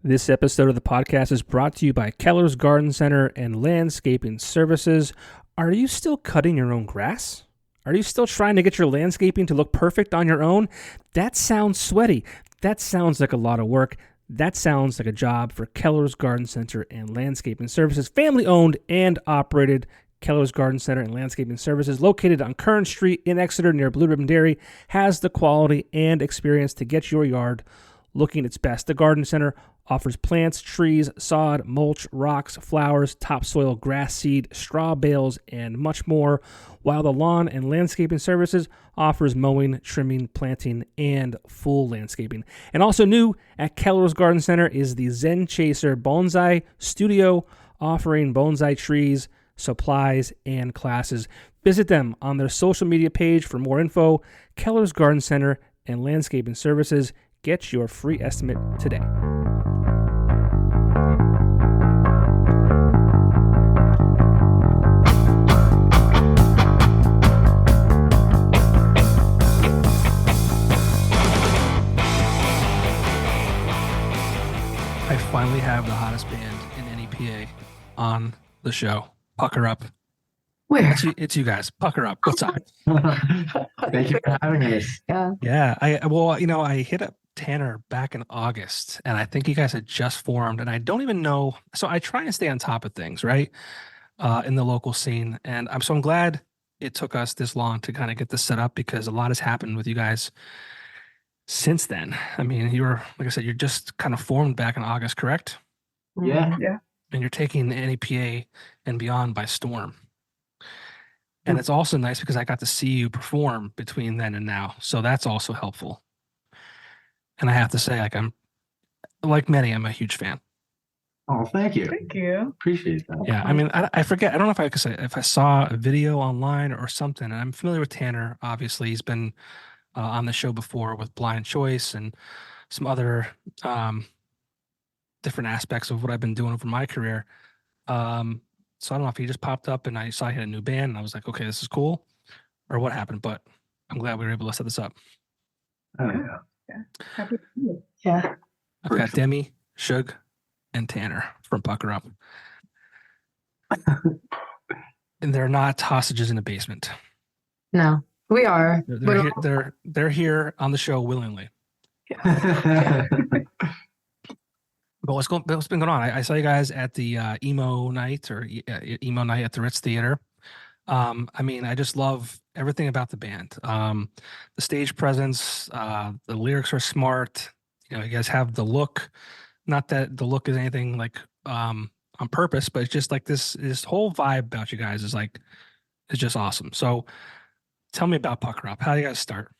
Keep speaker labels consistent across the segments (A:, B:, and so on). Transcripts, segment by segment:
A: This episode of the podcast is brought to you by Keller's Garden Center and Landscaping Services. Are you still cutting your own grass? Are you still trying to get your landscaping to look perfect on your own? That sounds sweaty. That sounds like a lot of work. That sounds like a job for Keller's Garden Center and Landscaping Services. Family owned and operated. Keller's Garden Center and Landscaping Services, located on Kern Street in Exeter near Blue Ribbon Dairy, has the quality and experience to get your yard looking its best. The Garden Center offers plants, trees, sod, mulch, rocks, flowers, topsoil, grass seed, straw bales, and much more, while the Lawn and Landscaping Services offers mowing, trimming, planting, and full landscaping. And also new at Keller's Garden Center is the Zen Chaser Bonsai Studio, offering bonsai trees, supplies, and classes. Visit them on their social media page for more info. Keller's Garden Center and Landscaping Services. Get your free estimate today. I finally have the hottest band in NEPA on the show. Pucker Up.
B: Where?
A: It's you guys. Pucker Up. What's up?
C: Thank you for having us.
B: Yeah.
A: I hit up Tanner back in August, and I think you guys had just formed, and I don't even know. So I try and stay on top of things, right? In the local scene. And I'm glad it took us this long to kind of get this set up, because a lot has happened with you guys since then. I mean, you were, like I said, you're just kind of formed back in August, correct?
C: Yeah.
A: And you're taking the NEPA and beyond by storm. And it's also nice because I got to see you perform between then and now. So that's also helpful. And I have to say, I'm like many, I'm a huge fan.
C: Oh, thank you.
B: Thank you.
C: Appreciate that.
A: Yeah. I mean, I forget. I don't know if I saw a video online or something. And I'm familiar with Tanner. Obviously, he's been on the show before with Blind Choice and some other different aspects of what I've been doing over my career. So I don't know if he just popped up and I saw he had a new band and I was like, okay, this is cool, or what happened, but I'm glad we were able to set this up.
C: Oh, yeah.
B: Happy to see you. Yeah.
A: I've got Demi, Shug, and Tanner from Pucker Up. And they're not hostages in a basement.
B: No, we are.
A: They're here on the show willingly. But what's been going on? I saw you guys at the emo night at the Ritz Theater. I mean, I just love everything about the band. The stage presence, the lyrics are smart. You know, you guys have the look. Not that the look is anything like on purpose, but it's just like this whole vibe about you guys is just awesome. So tell me about Pucker Up. How do you guys start?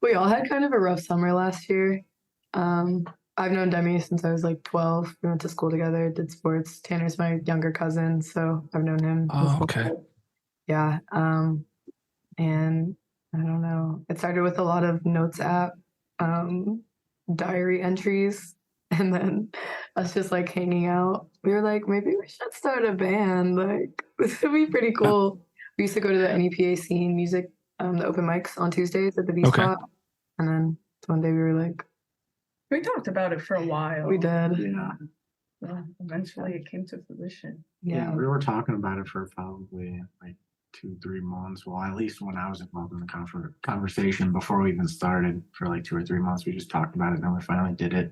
B: We all had kind of a rough summer last year. I've known Demi since I was like 12. We went to school together, did sports. Tanner's my younger cousin, so I've known him.
A: Oh, okay.
B: Yeah. And I don't know. It started with a lot of notes app, diary entries, and then us just like hanging out. We were like, maybe we should start a band. Like, this would be pretty cool. We used to go to the NEPA scene music, the open mics on Tuesdays at the V Spot. And then one day we were like,
D: we talked about it for a while.
B: We did.
C: Yeah.
D: Well, eventually it came to fruition.
B: Yeah.
C: We were talking about it for probably like 2-3 months. Well, at least when I was involved in the conversation before we even started, for like 2 or 3 months, we just talked about it, and then we finally did it.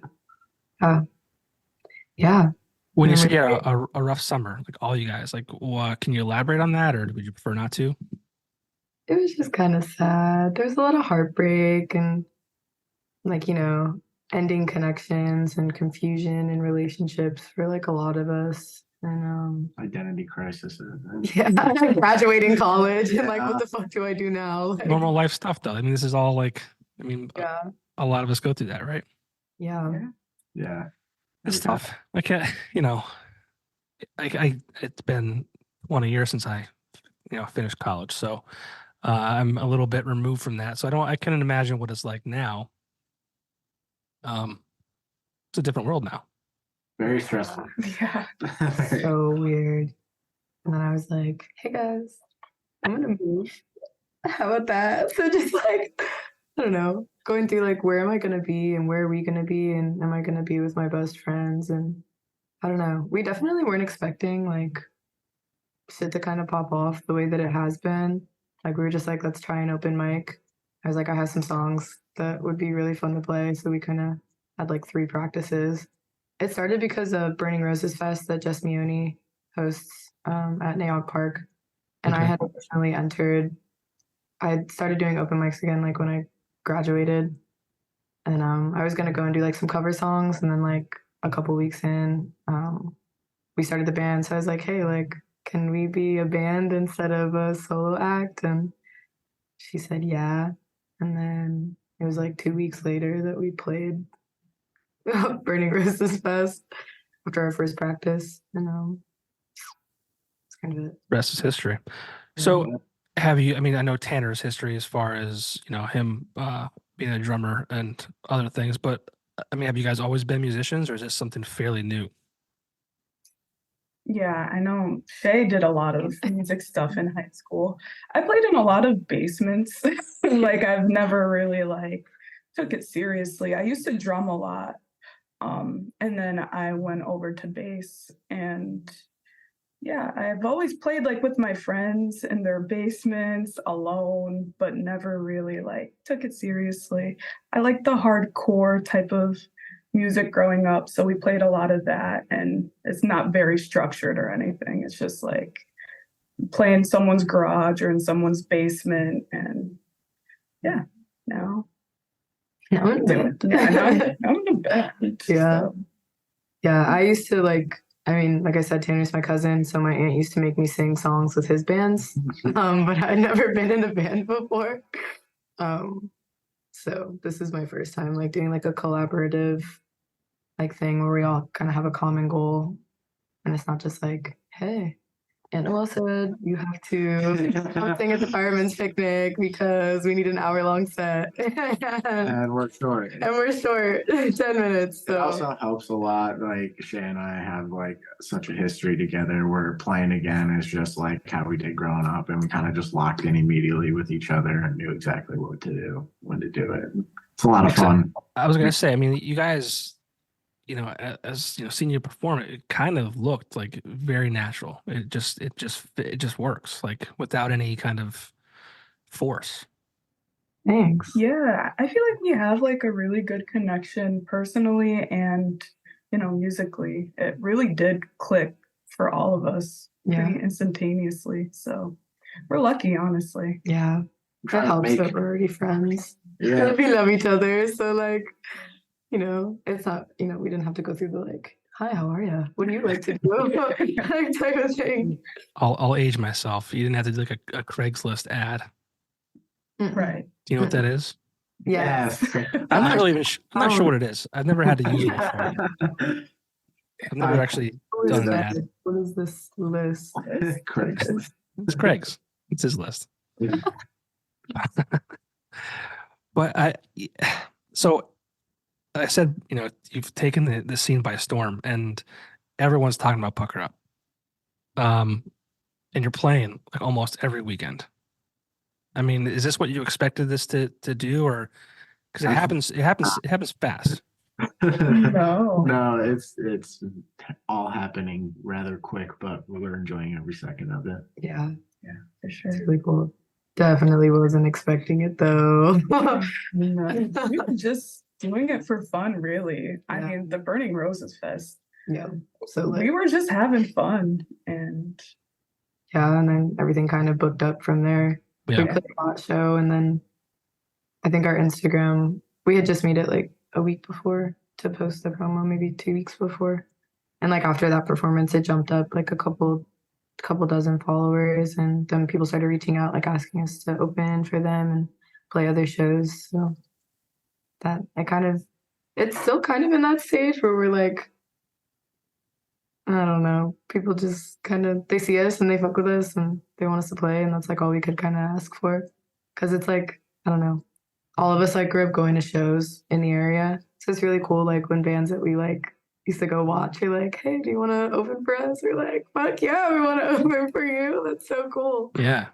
B: Yeah.
A: When you say a rough summer, like all you guys, like, can you elaborate on that, or would you prefer not to?
B: It was just kind of sad. There was a lot of heartbreak and, like, you know, ending connections and confusion in relationships for like a lot of us. And
C: Identity crisis.
B: yeah, graduating college and like, what the fuck do I do now? Like,
A: Normal life stuff, though. I mean, this is all like,
B: yeah.
A: A lot of us go through that, right?
B: Yeah.
C: Yeah.
A: It's tough. Like, it's been 1 year since I, finished college. So I'm a little bit removed from that. So I couldn't imagine what it's like now. It's a different world now.
C: Very stressful.
D: Yeah.
B: So weird. And then I was like, hey guys, I'm gonna move. How about that? So just like, I don't know, going through like where am I gonna be and where are we gonna be and am I gonna be with my best friends, and I don't know. We definitely weren't expecting like shit to kind of pop off the way that it has been. Like we were just like, let's try an open mic. I was like, I have some songs that would be really fun to play, so we kind of had like 3 practices. It started because of Burning Roses Fest that Jess Mione hosts at Naog Park, and I
A: Okay.
B: had originally entered. I had started doing open mics again like when I graduated, and I was gonna go and do like some cover songs, and then like a couple weeks in, we started the band. So I was like, hey, like, can we be a band instead of a solo act? And she said, yeah. And then it was like 2 weeks later that we played Burning Roses Fest after our first practice. And it's kind of it.
A: Rest is history. So have you, I mean, I know Tanner's history as far as, him being a drummer and other things, but I mean, have you guys always been musicians or is this something fairly new?
D: Yeah, I know Shay did a lot of music stuff in high school. I played in a lot of basements. Like I've never really like took it seriously. I used to drum a lot. And then I went over to bass, and yeah, I've always played like with my friends in their basements alone, but never really like took it seriously. I like the hardcore type of music growing up, so we played a lot of that, and it's not very structured or anything. It's just like play in someone's garage or in someone's basement, and yeah, now
B: Now I'm doing it.
D: now I'm in a band.
B: Yeah.
D: So.
B: Yeah, I used to like, I mean, like I said, Tanner's my cousin, so my aunt used to make me sing songs with his bands, but I'd never been in a band before. So this is my first time like doing like a collaborative like thing where we all kind of have a common goal, and it's not just like, hey, Annabelle said you have to come sing at the fireman's picnic because we need an hour-long set.
C: And we're short.
B: And we're short 10 minutes.
C: It
B: So
C: also helps a lot. Like Shay and I have like such a history together. Where playing again is just like how we did growing up, and we kind of just locked in immediately with each other and knew exactly what to do, when to do it. It's a lot of fun.
A: I was going to say, I mean, you guys, as seeing you perform, it kind of looked like very natural. It just works like without any kind of force.
B: thanks.
D: Yeah, I feel like we have like a really good connection personally and, musically. It really did click for all of us pretty instantaneously. So we're lucky, honestly.
B: Yeah. That helps that we're already friends.
C: Yeah.
B: We love each other. So like, it's not, we didn't have to go through the like, hi, how are you? What do you like to do? Like type of thing.
A: I'll age myself. You didn't have to do like a Craigslist ad.
D: Right.
A: Do you know what that is?
B: Yes.
A: I'm not really even. I'm not sure what it is. I've never had to use it before. I've never actually
B: What is
A: done an
B: that?
A: ad.
B: What is this list?
C: Craigslist.
A: It's Craig's. It's his list.
C: Yeah.
A: But so I said, you've taken the scene by storm, and everyone's talking about Pucker Up. And you're playing like almost every weekend. I mean, is this what you expected this to do, or because it happens fast?
D: No,
C: it's all happening rather quick, but we're enjoying every second of it.
B: Yeah.
D: for sure.
B: It's really cool. Definitely wasn't expecting it though.
D: We were just doing it for fun, really. I
B: Yeah.
D: mean, the Burning Roses Fest.
B: Yeah. So
D: We were just having fun, and
B: and then everything kind of booked up from there.
A: Yeah.
B: We played a lot show, and then I think our Instagram, we had just made it like a week before to post the promo, maybe 2 weeks before. And like after that performance, it jumped up like a couple dozen followers, and then people started reaching out, like asking us to open for them and play other shows. So that it's still kind of in that stage where we're like, I don't know, people just they see us and they fuck with us and they want us to play, and that's like all we could kind of ask for. Because it's like, I don't know, all of us like grew up going to shows in the area, so it's really cool. Like when bands that we like used to go watch, you're like, hey, do you want to open for us? We're like, fuck yeah, we want to open for you. That's so cool.
A: Yeah.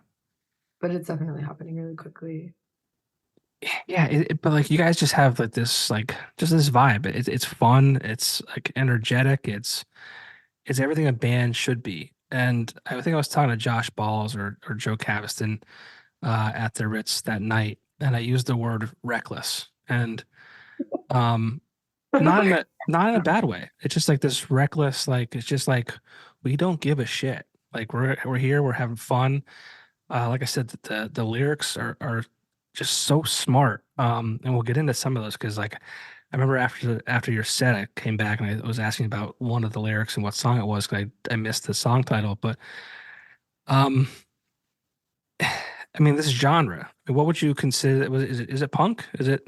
B: But it's definitely happening really quickly.
A: Yeah, but like you guys just have like this just this vibe. It's fun. It's like energetic. It's everything a band should be. And I think I was talking to Josh Balls or Joe Caviston at the Ritz that night, and I used the word reckless, and um, not in a bad way. It's just like this reckless, like it's just like we don't give a shit. Like we're here, we're having fun. Like I said, the lyrics are just so smart. And we'll get into some of those because like I remember after your set, I came back and I was asking about one of the lyrics and what song it was because I missed the song title. But um, I mean, this genre, what would you consider? Is it punk? Is it?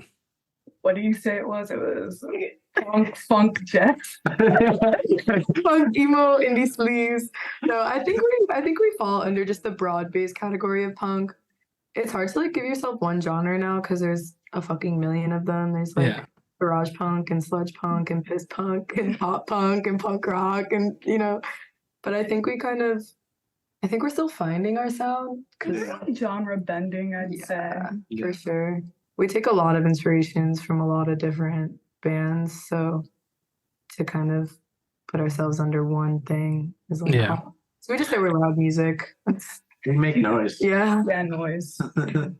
D: What do you say it was? It was funk jazz.
B: Punk, emo, indie sleaze. No, I think we fall under just the broad-based category of punk. It's hard to like give yourself one genre now because there's a fucking million of them. There's like
A: Yeah.
B: garage punk and sludge punk and piss punk and pop punk and punk rock and But I think I think we're still finding our sound because
D: Genre bending, I'd say.
B: for sure. We take a lot of inspirations from a lot of different bands, so to kind of put ourselves under one thing is like
A: Yeah.
B: So we just say we're loud music.
C: We make noise.
B: Yeah.
D: Yeah, noise.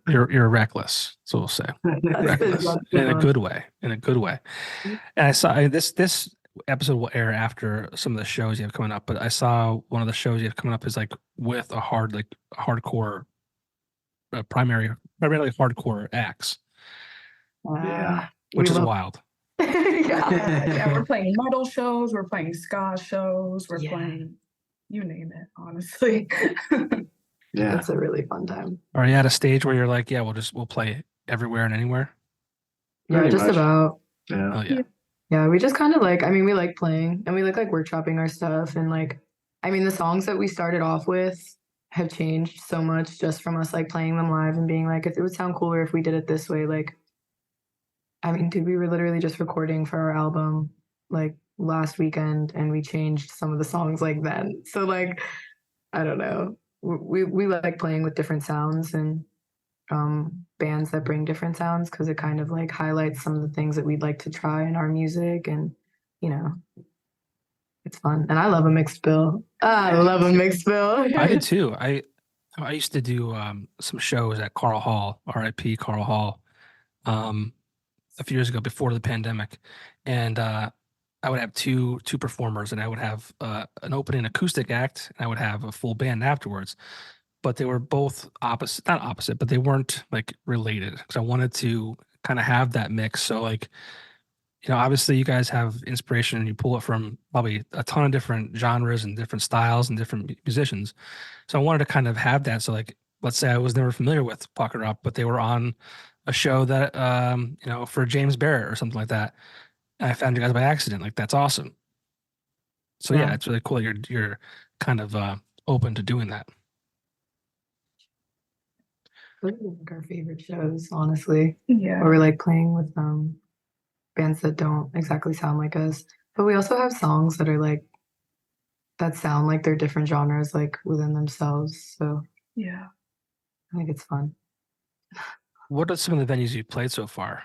A: You're reckless. That's what we'll say. Reckless in a good way. In a good way. And I saw this episode will air after some of the shows you have coming up, but I saw one of the shows you have coming up is like with a hardcore primarily hardcore acts,
C: Yeah.
A: which
B: We
A: is
B: love-
A: wild.
B: yeah.
D: Yeah, we're playing metal shows, we're playing ska shows, we're
B: Yeah.
D: playing you name it, honestly.
C: Yeah.
B: It's a really fun time.
A: Are you at a stage where you're like, yeah, we'll play everywhere and anywhere?
B: Yeah,
C: Pretty
B: just
C: much.
B: about.
C: Yeah.
A: Oh yeah.
B: Yeah, we just kind of like, I mean, we like playing and we like workshopping our stuff. And like, I mean, the songs that we started off with have changed so much just from us like playing them live and being like, it would sound cooler if we did it this way. Like, I mean, dude, we were literally just recording for our album like last weekend and we changed some of the songs like then. So like, I don't know. We like playing with different sounds and bands that bring different sounds because it kind of like highlights some of the things that we'd like to try in our music and it's fun and I love a mixed bill. I love a mixed bill.
A: I did too. I used to do some shows at Carl Hall, RIP Carl Hall, a few years ago before the pandemic, and I would have two performers, and I would have an opening acoustic act, and I would have a full band afterwards. But they were both not opposite, but they weren't like related because I wanted to kind of have that mix. So like, obviously you guys have inspiration and you pull it from probably a ton of different genres and different styles and different musicians. So I wanted to kind of have that. So like, let's say I was never familiar with Pucker Up, but they were on a show that, for James Barrett or something like that. And I found you guys by accident. Like, that's awesome. So yeah, it's really cool. You're kind of open to doing that.
B: Those are like our favorite shows, honestly.
D: Yeah.
B: Or we're like playing with bands that don't exactly sound like us. But we also have songs that are like that sound like they're different genres like within themselves. So
D: Yeah.
B: I think it's fun.
A: What are some of the venues you've played so far?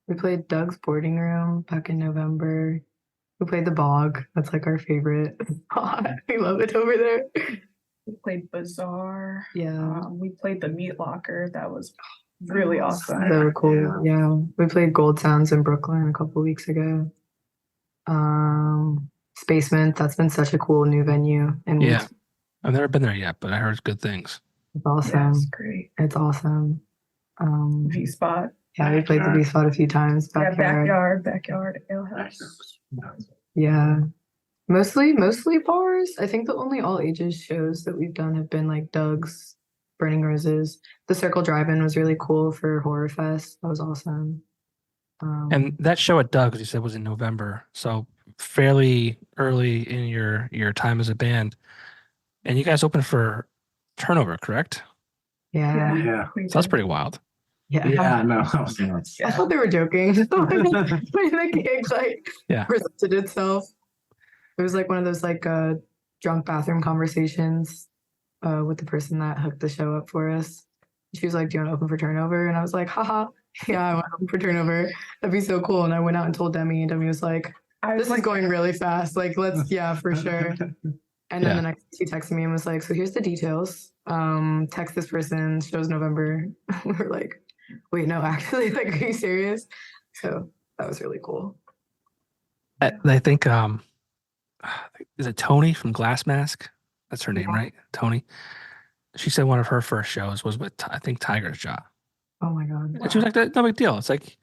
B: We played Doug's Boarding Room back in November. We played the Bog. That's like our favorite spot. We love it over there.
D: We played Bazaar.
B: Yeah.
D: We played the Meat Locker. That was really awesome.
B: So cool. Yeah. We played Gold Sounds in Brooklyn a couple weeks ago. Spacement, that's been such a cool new venue. And
A: Yeah. I've never been there yet, but I heard good things.
B: it's awesome.
D: Yeah, it's great.
B: It's awesome.
D: V Spot.
B: Yeah, we played the B spot a few times.
D: Backyard ale house.
B: Yeah. Mostly bars. I think the only all ages shows that we've done have been like Doug's, Burning Roses. The Circle Drive-In was really cool for Horror Fest. That was awesome.
A: And that show at Doug's, you said, was in November, so fairly early in your time as a band. And you guys opened for Turnover, correct?
B: Yeah.
C: Yeah.
A: So that's pretty wild.
B: Yeah.
C: Yeah, no, that was nuts.
B: I thought they were joking when the gig like presented itself. It was like one of those like drunk bathroom conversations with the person that hooked the show up for us. She was like, do you want to open for turnover? And I was like, haha, yeah, I want to open for turnover. That'd be so cool. And I went out and told Demi, and Demi was like, this is going really fast. Like, let's, yeah, for sure. And then the next she texted me and was like, so here's the details. Text this person, shows November. We were like, wait, no, actually, like, are you serious? So that was really cool.
A: I think is it Tony from Glass Mask? That's her name, right? Tony. She said one of her first shows was with I think Tiger's Jaw.
B: Oh my God.
A: And she was like, no big deal. It's like,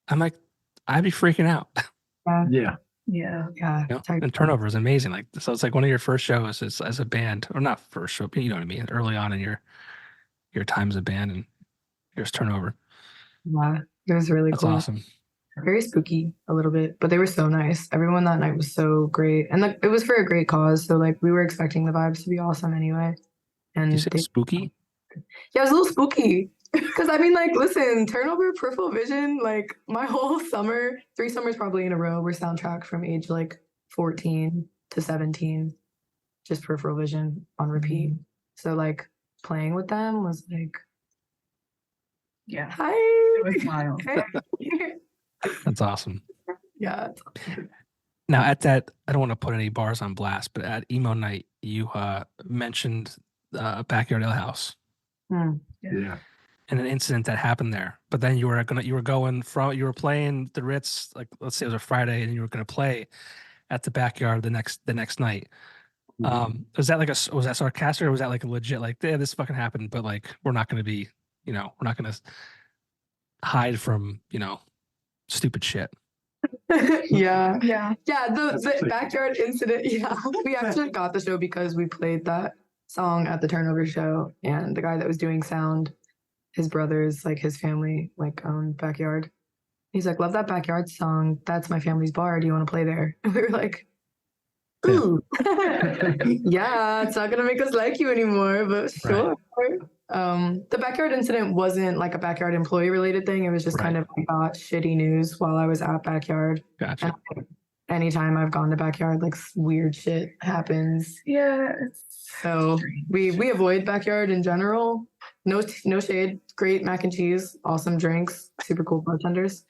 A: I'm like, I'd be freaking out.
C: Yeah.
B: Yeah.
A: You know? And Turnover is amazing. Like, so it's like one of your first shows as a band, or not first show, but you know what I mean? Early on in your time as a band, and here's Turnover.
B: Yeah. It was really
A: That's
B: cool.
A: awesome.
B: Very spooky a little bit, but they were so nice. Everyone that night was so great. And like, it was for a great cause. So like, we were expecting the vibes to be awesome anyway. And
A: You say spooky?
B: Yeah, it was a little spooky. Because I mean, like, listen, Turnover, Peripheral Vision, like my whole summer, 3 summers probably in a row, were soundtracked from age like 14 to 17, just Peripheral Vision on repeat. So like playing with them was like,
D: Yeah,
B: hi.
D: it was wild.
A: That's awesome.
B: Yeah.
A: Now at that, I don't want to put any bars on blast, but at emo night, you mentioned Backyard Ale House.
C: Yeah.
A: And an incident that happened there. But then you were playing the Ritz, like let's say it was a Friday, and you were gonna play at the Backyard the next night. Was that sarcastic, or was that like a legit, like, yeah, this fucking happened, but like we're not gonna be, we're not gonna hide from, stupid shit.
B: Yeah.
D: Yeah.
B: The Backyard incident. Yeah. We actually got the show because we played that song at the Turnover show, and the guy that was doing sound, his brothers, like his family, like owned Backyard. He's like, love that Backyard song. That's my family's bar. Do you want to play there? And we were like, ooh, yeah, it's not gonna make us like you anymore, but sure. Right. The Backyard incident wasn't like a Backyard employee related thing. It was just kind of I got shitty news while I was at Backyard.
A: Gotcha.
B: And anytime I've gone to Backyard, like weird shit happens.
D: Yeah.
B: So we avoid Backyard in general. No shade. Great mac and cheese. Awesome drinks. Super cool bartenders.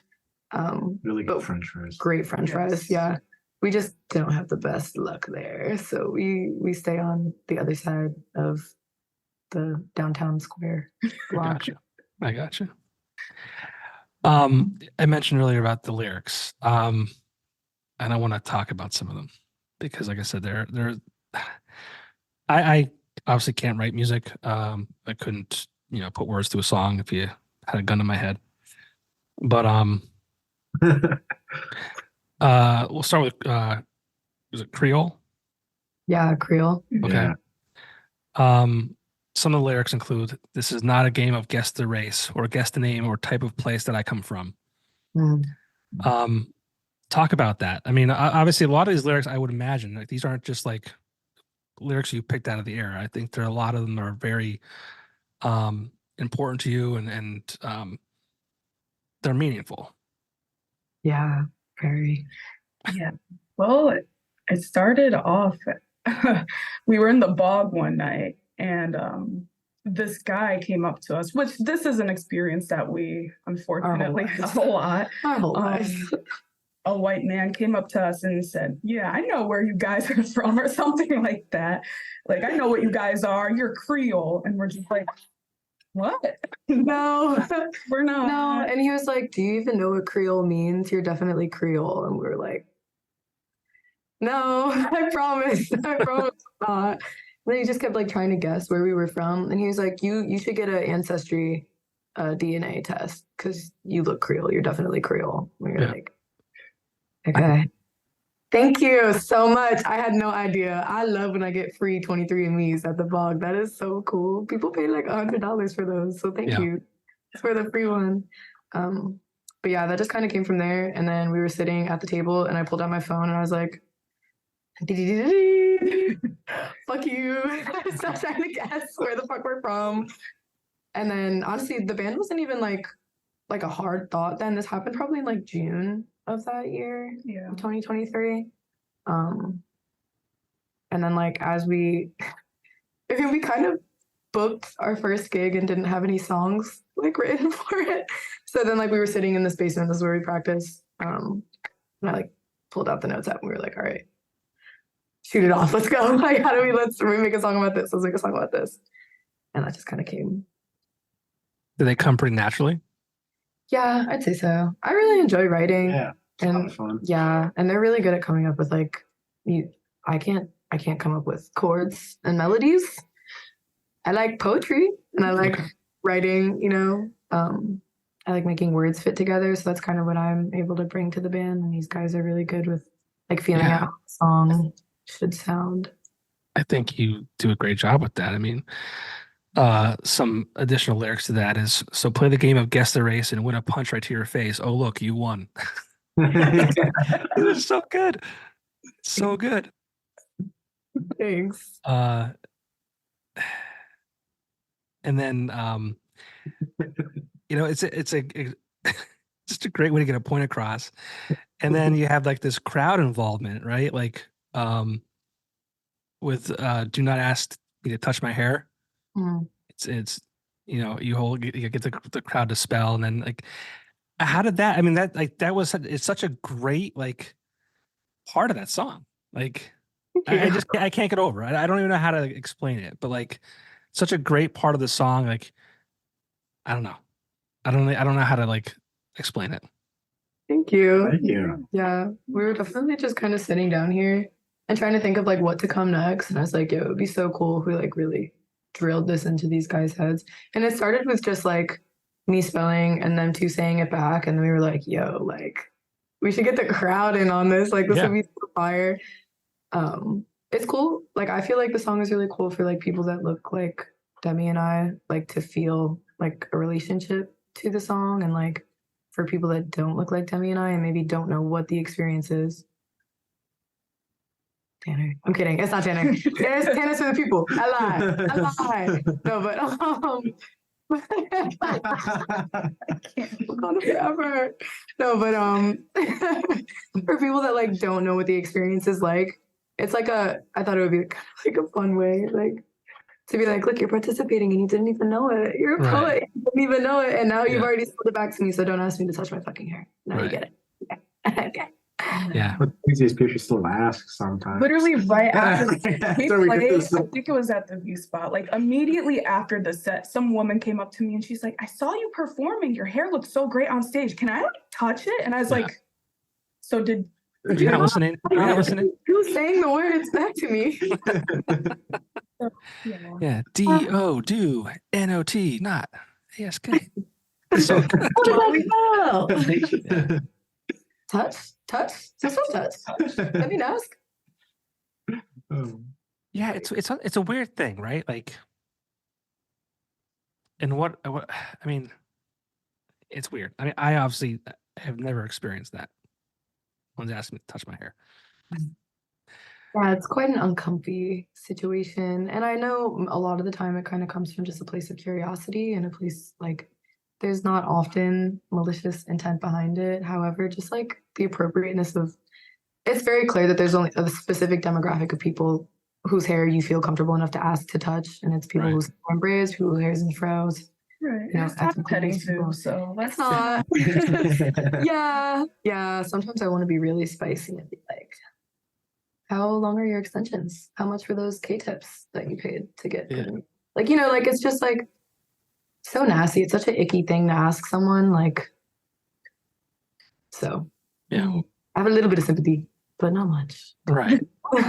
C: Really good French fries.
B: Great French fries. Yeah. We just don't have the best luck there. So we stay on the other side of the downtown square block.
A: I gotcha. I mentioned earlier about the lyrics. And I want to talk about some of them because, like I said, I obviously can't write music. I couldn't, put words to a song if you had a gun to my head. But we'll start with is it Creole?
B: Yeah, Creole.
A: Okay. Yeah. Some of the lyrics include, "This is not a game of guess the race or guess the name or type of place that I come from." Talk about that. I mean, obviously, a lot of these lyrics, I would imagine, like these aren't just like lyrics you picked out of the air. I think a lot of them are very important to you, and they're meaningful.
B: Yeah, very.
D: Yeah. Well, it started off. We were in the bog one night, and this guy came up to us, which this is an experience that we unfortunately have a lot.
B: Our whole life.
D: A white man came up to us and said, "Yeah, I know where you guys are from," or something like that. Like, "I know what you guys are. You're Creole." And we're just like, "What?
B: No,
D: we're not."
B: No. And he was like, "Do you even know what Creole means? You're definitely Creole." And we were like, "No, I promise. I promise not." And then he just kept like trying to guess where we were from. And he was like, you should get an ancestry DNA test because you look Creole. You're definitely Creole. We were like, okay. Thank you so much. I had no idea. I love when I get free 23andMe's at the bog. That is so cool. People pay like $100 for those. So thank you for the free one. But yeah, that just kind of came from there. And then we were sitting at the table and I pulled out my phone and I was like, fuck you. Stop trying to guess where the fuck we're from. And then honestly, the band wasn't even like a hard thought then. This happened probably in like June of that year, 2023. And then like as we kind of booked our first gig and didn't have any songs like written for it. So then like we were sitting in this basement. This is where we practiced. And I like pulled out the notes app and we were like, all right, shoot it off. Let's go. Like, let's make a song about this. Let's make a song about this. And that just kind of came.
A: Did they come pretty naturally?
B: Yeah, I'd say so. I really enjoy writing.
C: Yeah. It's a lot of fun.
B: Yeah, and they're really good at coming up with like I can't come up with chords and melodies. I like poetry and I like writing, you know. I like making words fit together, so that's kind of what I'm able to bring to the band. And these guys are really good with like feeling out how the song should sound.
A: I think you do a great job with that. I mean, some additional lyrics to that is, so play the game of guess the race and win a punch right to your face. Oh, look, you won. It was so good. So good.
B: Thanks.
A: And then, you know, it's just a great way to get a point across. And then you have like this crowd involvement, right? Like, with "Do Not Ask Me to Touch My Hair."
B: Mm.
A: It's you know, you get the crowd to spell, and then like, how did that? I mean, it's such a great like part of that song. Like, I can't get over it. I don't even know how to explain it, but like, such a great part of the song. Like, I don't know how to like explain it.
B: Thank you.
C: Thank you.
B: Yeah, we were definitely just kind of sitting down here and trying to think of like what to come next. And I was like, yo, it would be so cool if we like really drilled this into these guys' heads. And it started with just like me spelling and them two saying it back. And then we were like, yo, like we should get the crowd in on this. Like this would be so fire. It's cool. Like I feel like the song is really cool for like people that look like Demi and I, like to feel like a relationship to the song, and like for people that don't look like Demi and I and maybe don't know what the experience is. Tanner. I'm kidding. It's not Tanner. Tanner's for the people. I lied. No, but I can't hold on forever. No, but for people that like don't know what the experience is like, it's like I thought it would be kind of like a fun way, like to be like, look, you're participating and you didn't even know it. You're a poet. You didn't even know it. And now you've already sold it back to me. So don't ask me to touch my fucking hair. Now you get it. Okay.
A: Yeah.
C: But these people still ask sometimes.
D: Literally right after we
C: So
D: played, I think it was at the V Spot. Like immediately after the set, some woman came up to me and she's like, I saw you performing. Your hair looks so great on stage. Can I touch it? And I was like, so did
A: you're not listening? You're not listening?
B: Who's saying the words back to me?
A: Yeah. D-O, do, N-O-T, not A-S-K. So good.
B: Touch? Just touch. Let me ask.
A: Yeah, it's a weird thing, right? Like, and what I mean, it's weird. I mean, I obviously have never experienced that. One's asked me to touch my hair.
B: Yeah, it's quite an uncomfy situation. And I know a lot of the time it kind of comes from just a place of curiosity and a place like there's not often malicious intent behind it. However, just like the appropriateness of it's very clear that there's only a specific demographic of people whose hair you feel comfortable enough to ask to touch. And it's people whose hair braids, whose hair is in froze.
D: Right.
B: You know,
D: it's not petting too, so
B: that's not. Yeah. Sometimes I want to be really spicy and be like, how long are your extensions? How much were those K-tips that you paid to get?
A: Yeah.
B: Like, you know, like it's just like so nasty. It's such an icky thing to ask someone. Like, so
A: yeah,
B: I have a little bit of sympathy, but not much.
A: Right.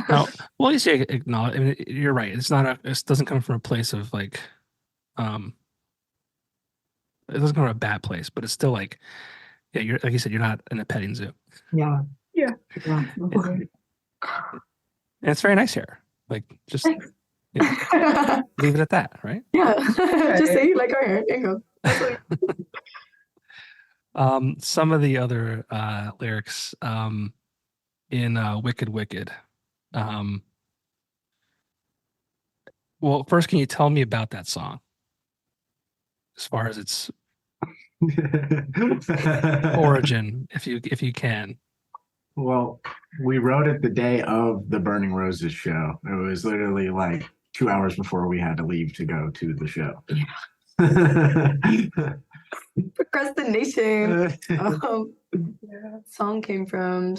A: No, well, you say acknowledge. I mean, you're right. It's not it doesn't come from a place of like, it doesn't come from a bad place, but it's still like, yeah, you're like you said, you're not in a petting zoo.
B: Yeah.
A: And it's very nice hair. Like, just you know, leave it at that, right?
B: Yeah. Just say you like our hair. There you
A: go. Some of the other lyrics in Wicked Wicked. Well, first, can you tell me about that song? As far as its origin, if you can.
C: Well, we wrote it the day of the Burning Roses show. It was literally like 2 hours before we had to leave to go to the show.
B: Yeah. Procrastination. Song came from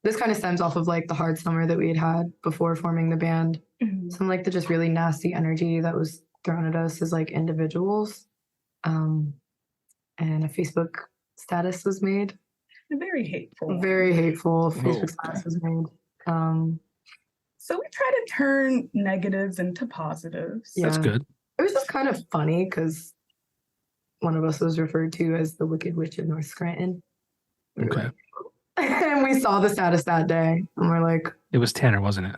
B: this kind of stems off of like the hard summer that we had before forming the band. Some like the just really nasty energy that was thrown at us as like individuals. And a Facebook status was made.
D: Very hateful.
B: Very hateful Facebook status was made.
D: So we try to turn negatives into positives.
A: That's good.
B: It was just kind of funny because one of us was referred to as the Wicked Witch of North Scranton.
A: Okay.
B: And we saw the status that day, and we're like,
A: It was Tanner, wasn't it?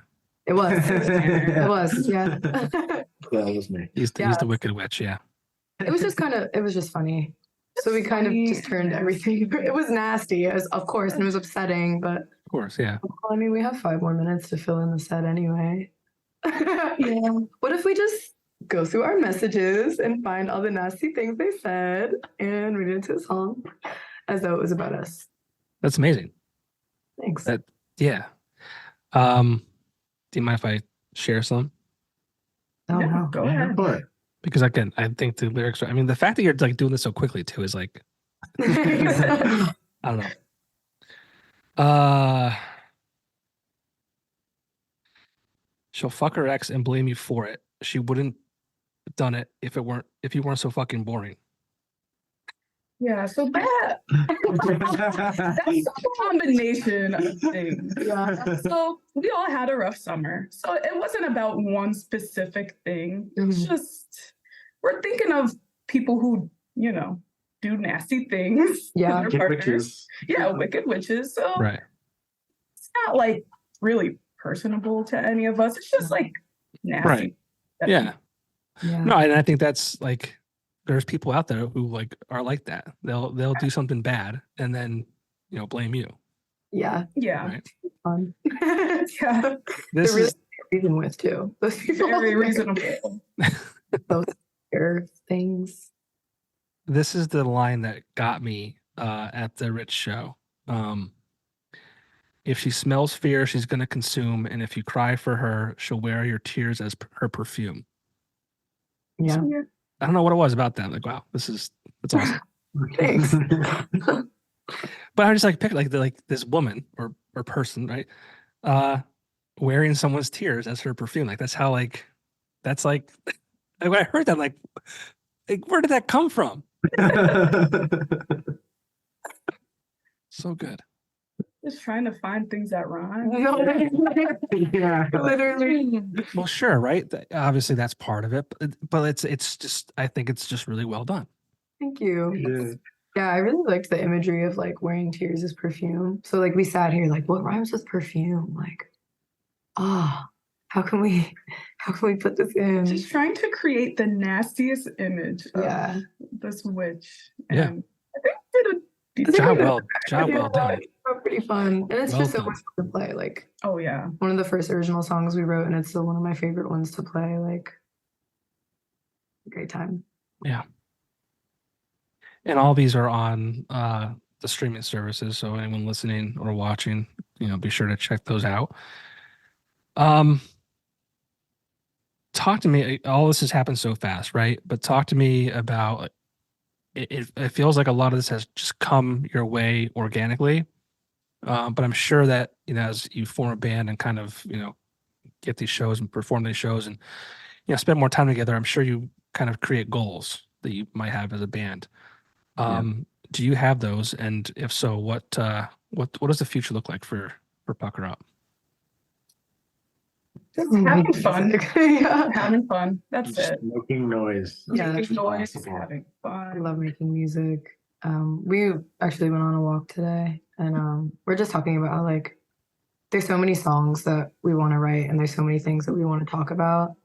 B: it was. It was, yeah.
C: That was me.
A: He's the Wicked Witch, yeah.
B: It was just funny. So we kind of just turned everything. It was nasty, of course, and it was upsetting, but
A: Of course, yeah.
B: well, I mean, we have 5 more minutes to fill in the set anyway. Yeah. What if we just go through our messages and find all the nasty things they said and read it into a song as though it was about us?
A: That's amazing.
B: Thanks.
A: Yeah. Do you mind if I share some?
B: Oh,
D: Yeah,
B: no.
D: go ahead.
C: But
A: Because again, I think the lyrics are, I mean, the fact that you're like doing this so quickly too is like, I don't know. She'll fuck her ex and blame you for it. She wouldn't have done it if you weren't so fucking boring.
D: Yeah, so that's a combination of things.
B: Yeah.
D: So we all had a rough summer. So it wasn't about one specific thing. It's just, we're thinking of people who, do nasty things.
B: Yeah.
D: with their
C: Wicked
D: partners.
C: witches.
D: Yeah, wicked witches. So
A: Right.
D: it's not like really personable to any of us. It's just like nasty.
A: Right. Yeah.
B: Yeah.
A: No, and I think that's like, there's people out there who like are like that. They'll do something bad and then, blame you.
B: Yeah.
D: Yeah.
A: Right.
B: Fun.
D: Yeah.
A: This
B: They're really
A: is
B: reason with too. Those people
D: Very reasonable.
B: Those things.
A: this is the line that got me at the Rich show. If she smells fear, she's going to consume, and if you cry for her, she'll wear your tears as her perfume.
B: Yeah.
A: I don't know what it was about that. Like, wow, that's awesome.
B: Thanks.
A: But I just like pick like this woman or person, right? Wearing someone's tears as her perfume. Like that's how when I heard that, like where did that come from? So good.
D: Just trying to find things that rhyme.
C: Yeah.
B: Literally.
A: Well, sure, right? Obviously, that's part of it, but it's just I think it's just really well done.
B: Thank you.
C: Yeah.
B: Yeah, I really liked the imagery of like wearing tears as perfume. So like we sat here like, what rhymes with perfume? Like, how can we put this in?
D: Just trying to create the nastiest image of this witch.
A: Yeah.
D: And I think we did a decent
A: Job
D: job.
A: well done.
B: Pretty fun. And it's
A: Well
B: just so
A: done.
B: much fun to play. Like
D: Oh yeah.
B: one of the first original songs we wrote, and it's still one of my favorite ones to play. Like great time.
A: Yeah. And all these are on the streaming services. So anyone listening or watching, be sure to check those out. Talk to me. All this has happened so fast, right? But talk to me about it. It feels like a lot of this has just come your way organically. But I'm sure that, as you form a band and kind of, get these shows and perform these shows and, spend more time together, I'm sure you kind of create goals that you might have as a band. Do you have those? And if so, what does the future look like for Pucker Up?
D: Just having fun.
B: Yeah.
D: Having fun. That's
C: Just
D: it.
C: making noise.
B: Yeah,
D: Making noise,
C: possible.
D: having
B: I
D: fun.
B: love making music. We actually went on a walk today, and we're just talking about like there's so many songs that we want to write, and there's so many things that we want to talk about.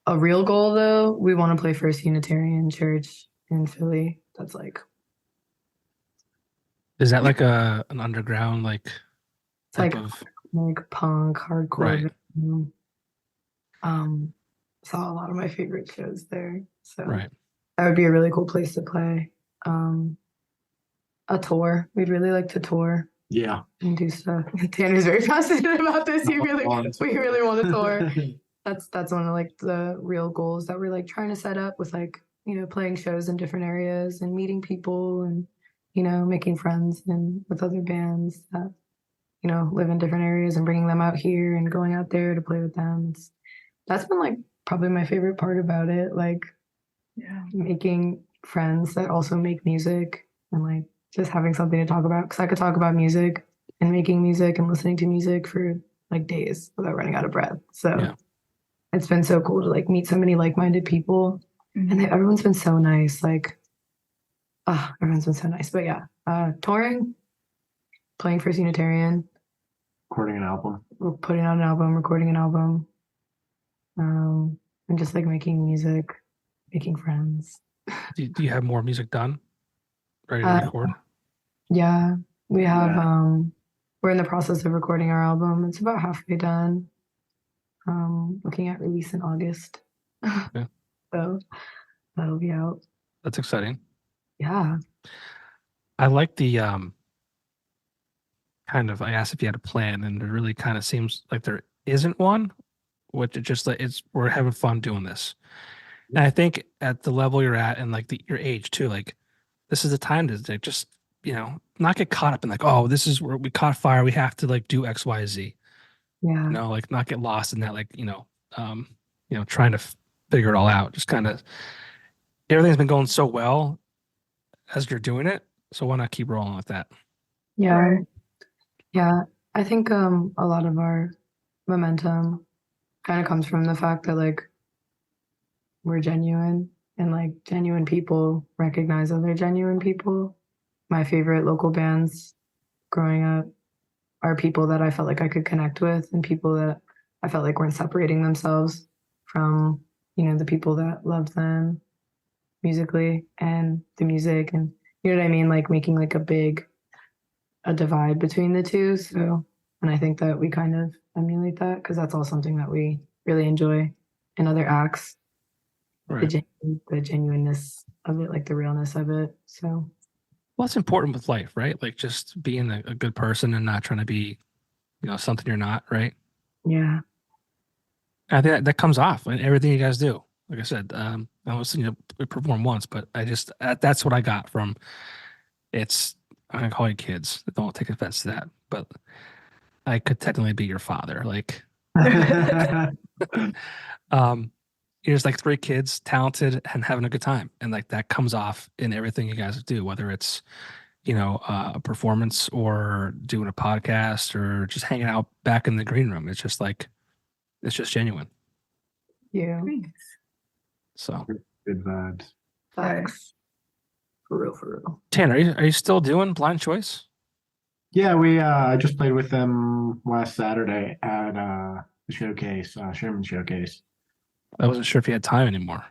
B: A real goal, though, we want to play First Unitarian Church in Philly. That's like
A: Is that like an underground
B: it's
A: type
B: like
A: of
B: punk hardcore.
A: Right.
B: Saw a lot of my favorite shows there, so
A: right?
B: that would be a really cool place to play. A tour. We'd really like to tour
C: Yeah.
B: and do stuff. Tanner's very passionate about this. We really want to tour. that's one of like the real goals that we're like trying to set up with like, you know, playing shows in different areas and meeting people and, you know, making friends and with other bands that, you know, live in different areas and bringing them out here and going out there to play with them. That's been like probably my favorite part about it. Like making friends that also make music and like just having something to talk about. Cause I could talk about music and making music and listening to music for like days without running out of breath. So it's been so cool to like meet so many like-minded people. And everyone's been so nice. Like, everyone's been so nice. But yeah, touring, playing First Unitarian,
C: Recording an album.
B: we're putting out an album, recording an album, and just like making music, making friends.
A: Do you have more music done? Ready to
B: Uh,
A: record?
B: Yeah, we have. We're in the process of recording our album. It's about halfway done. Looking at release in August.
A: Yeah.
B: So that'll be out.
A: That's exciting.
B: Yeah.
A: I like the kind of, I asked if you had a plan, and it really kind of seems like there isn't one, which it just like we're having fun doing this. And I think at the level you're at and like your age too, like this is the time to like, just, you know, not get caught up in like, oh, this is where we caught fire. We have to like do X, Y, Z.
B: Yeah.
A: You know, like not get lost in that, like, trying to figure it all out. Just kind of everything's been going so well as you're doing it. So why not keep rolling with that?
B: Yeah.
D: Right.
B: Yeah. I think a lot of our momentum kind of comes from the fact that like we're genuine and like genuine people recognize other genuine people. My favorite local bands growing up are people that I felt like I could connect with and people that I felt like weren't separating themselves from, you know, the people that loved them musically and the music, and you know what I mean? Like making like a divide between the two. So, and I think that we kind of emulate that because that's all something that we really enjoy in other acts.
A: Right.
B: The genuineness of it, like the realness of it. So,
A: well, it's important with life, right? Like just being a good person and not trying to be, you know, something you're not, right?
B: yeah.
A: I think that comes off in everything you guys do. Like I said, I was, you know, we performed once, but I just, that's what I got from it's, I'm going to call you kids. Don't take offense to that, but I could technically be your father. Like, you're just like three kids, talented and having a good time. And like that comes off in everything you guys do, whether it's, you know, a performance or doing a podcast or just hanging out back in the green room. It's just like, it's just genuine.
B: Yeah.
A: So
C: Good vibes.
B: Facts. For real, for real.
A: Tanner, are you still doing Blind Choice?
C: Yeah, we I just played with them last Saturday at the showcase, Sherman Showcase.
A: I wasn't sure if you had time anymore.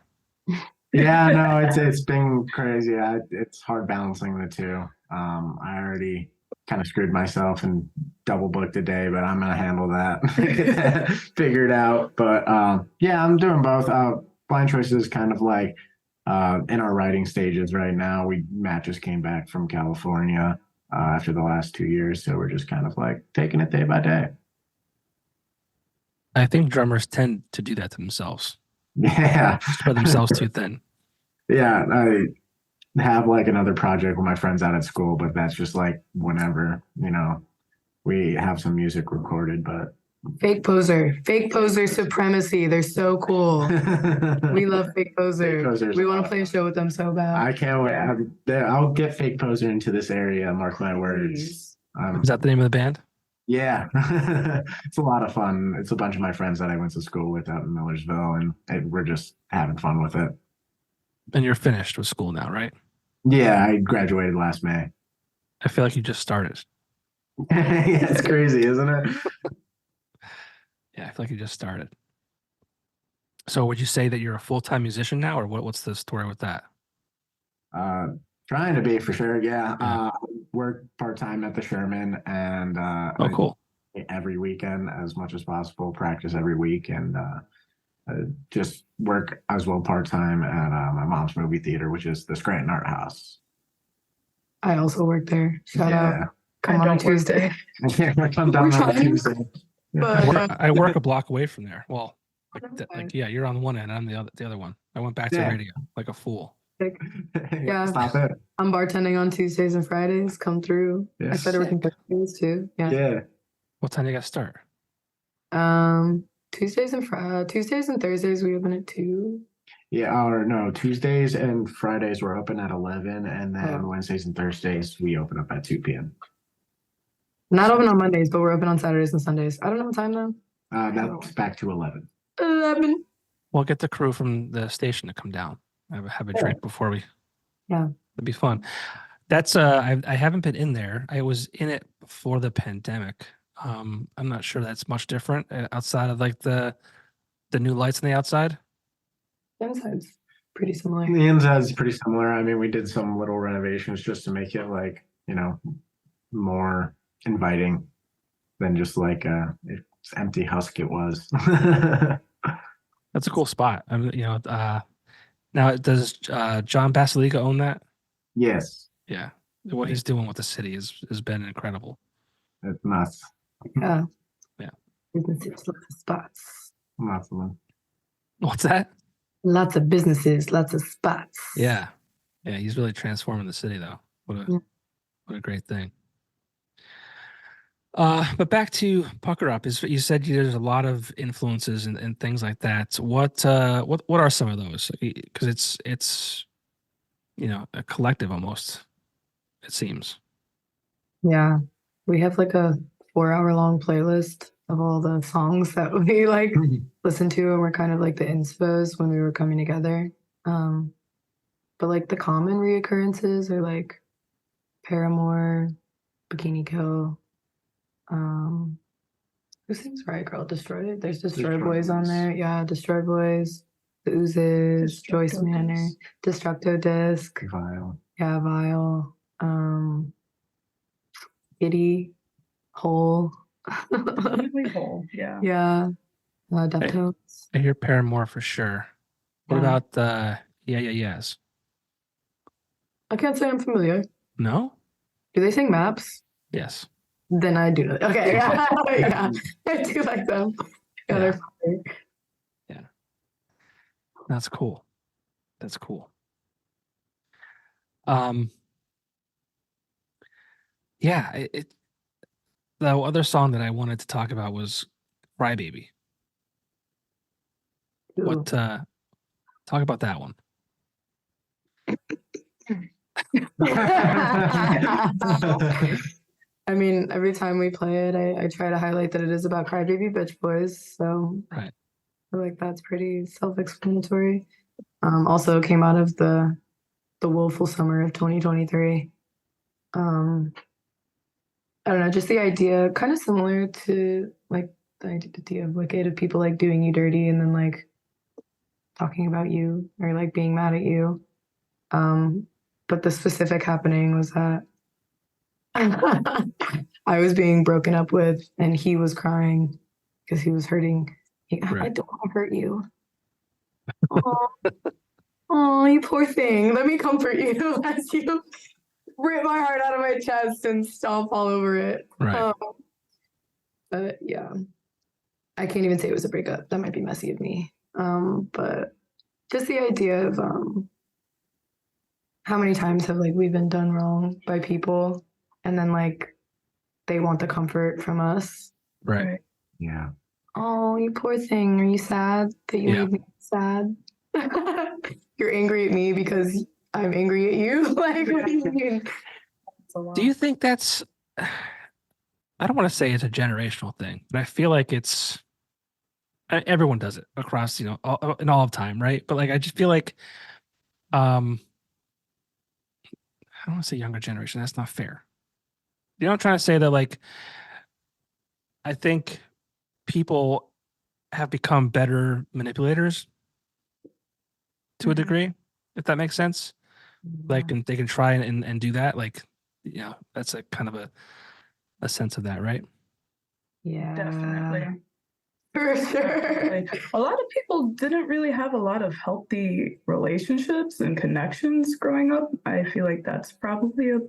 C: Yeah, no, it's been crazy. It's hard balancing the two. I already kind of screwed myself and double booked a day, but I'm gonna handle that. Get that figured out. But yeah, I'm doing both. Blind Choice is kind of like in our writing stages right now. Matt just came back from California after the last 2 years, so we're just kind of like taking it day by day.
A: I think drummers tend to do that to themselves.
C: Yeah,
A: Spread themselves too thin.
C: Yeah, I have like another project with my friends out at school, but that's just like whenever, you know, we have some music recorded, but
B: Fake poser supremacy. They're so cool. We love Fake Poser.
C: Fake Poser's
B: We want to
C: awesome.
B: play a show with them so bad.
C: I can't wait. I'll get Fake Poser into this area, mark my words.
A: Is that the name of the band?
C: Yeah, it's a lot of fun. It's a bunch of my friends that I went to school with out in Millersville, and we're just having fun with it.
A: And you're finished with school now, right?
C: Yeah, I graduated last May.
A: I feel like you just started.
C: Yeah, it's crazy, isn't it?
A: Yeah, I feel like you just started. So would you say that you're a full-time musician now, or what's the story with that?
C: Trying to be for sure. Yeah. Work part-time at the Sherman and
A: Oh, cool.
C: every weekend as much as possible, practice every week, and just work as well part-time at my mom's movie theater, which is the Scranton Art House.
B: I also work there. Shout out. Come on Tuesday.
C: Yeah, come down on Tuesday.
B: But
A: I work a block away from there. Well, Yeah, you're on one end, I'm the other one. I went back to
C: Yeah.
A: radio like a fool.
B: Yeah.
C: Stop it.
B: I'm bartending on Tuesdays and Fridays. Come through. I
C: Yes.
B: started working Thursdays too. Yeah.
C: Yeah.
A: What time do you got to start?
B: Tuesdays and Thursdays we open at 2.
C: Yeah, or no, Tuesdays and Fridays we're open at 11, and then
B: Oh.
C: Wednesdays and Thursdays we open up at 2 p.m.
B: Not open on Mondays, but we're open on Saturdays and Sundays. I don't know what time though.
C: That's back to 11.
B: 11.
A: We'll get the crew from the station to come down. Have a drink before we.
B: Yeah.
A: It'd be fun. That's I haven't been in there. I was in it before the pandemic. I'm not sure that's much different outside of like the new lights on the outside.
B: Inside's pretty similar.
C: The inside's pretty similar. I mean, we did some little renovations just to make it like, more inviting than just like it's empty husk it was.
A: That's a cool spot. Now does John Basilica own that?
C: Yes,
A: Yeah. What he's doing with the city has been incredible.
C: it's nuts.
B: Yeah.
A: Yeah.
B: Businesses, lots of spots.
C: Nuts. Man.
A: What's that?
B: Lots of businesses, lots of spots.
A: Yeah. Yeah, he's really transforming the city though. What a great thing. But back to Pucker Up, you said there's a lot of influences and things like that. What are some of those? Because it's a collective almost, it seems.
B: Yeah. We have like a 4-hour-long playlist of all the songs that we like listen to, and we're kind of like the inspos when we were coming together. But like the common reoccurrences are like Paramore, Bikini Kill. Who sings Riot Girl? Destroy? There's Destroy Boys on there. Yeah, Destroy Boys, The Oozes, Joyce Manor, Destructo Disc.
C: Vile.
B: Yeah, Vile. Giddy, Hole.
D: Really whole. Yeah.
B: Yeah. Deftones.
A: I hear Paramore for sure. What
B: Yeah.
A: about yes?
B: I can't say I'm familiar.
A: No?
B: Do they sing Maps?
A: Yes.
B: Then I do know. Okay, yeah. Yeah. I do like them. Yeah, they're funny.
A: That's cool. That's cool. Yeah, the other song that I wanted to talk about was Crybaby.
B: Ooh.
A: What talk about that one.
B: I mean, every time we play it, I try to highlight that it is about Crybaby Bitch Boys. So
A: Right.
B: I feel like that's pretty self-explanatory. Also came out of the woeful summer of 2023. I don't know, just the idea, kind of similar to like the idea of Wicked, of people like doing you dirty and then like talking about you or like being mad at you. But the specific happening was that I was being broken up with and he was crying because he was hurting. I
A: Right.
B: don't want to hurt you. Oh, you poor thing. Let me comfort you as you rip my heart out of my chest and stomp all over it.
A: Right.
B: But yeah, I can't even say it was a breakup. That might be messy of me. But just the idea of how many times have like we've been done wrong by people, and then like they want the comfort from us.
A: Right.
C: Yeah.
B: Oh, you poor thing. Are you sad that you
A: Yeah.
B: made me sad? You're angry at me because I'm angry at you. Like, what do you mean?
D: It's a lot.
A: Do you think that's I don't want to say it's a generational thing, but I feel like everyone does it across, in all of time, right? But like I just feel like I don't want to say younger generation, that's not fair. You know what I'm trying to say? That like I think people have become better manipulators to a
B: Mhm.
A: degree, if that makes sense. Like, and they can try and do that. Like, that's a kind of a sense of that, right?
B: Yeah,
D: Definitely.
B: for sure.
D: Like, a lot of people didn't really have a lot of healthy relationships and connections growing up. I feel like that's probably a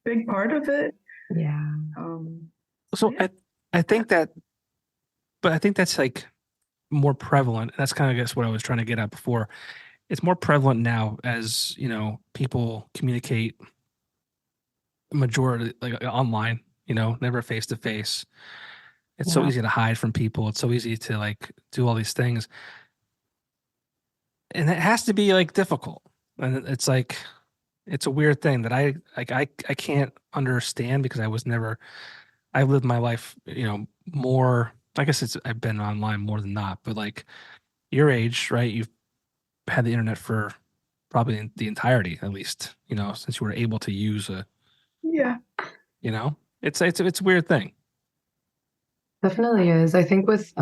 D: big part of it.
B: Yeah.
A: So
D: Yeah.
A: I think that, but I think that's like more prevalent. That's kind of, I guess, what I was trying to get at before. It's more prevalent now as, people communicate majority like online, never face to face. It's so
B: Yeah.
A: easy to hide from people. It's so easy to like do all these things. And it has to be like difficult. And it's like, it's a weird thing that I can't understand because I've lived my life, more, I guess I've been online more than not, but like your age, right? You've had the internet for probably the entirety, at least, since you were able to use
D: Yeah.
A: it's a weird thing.
B: Definitely is. I think with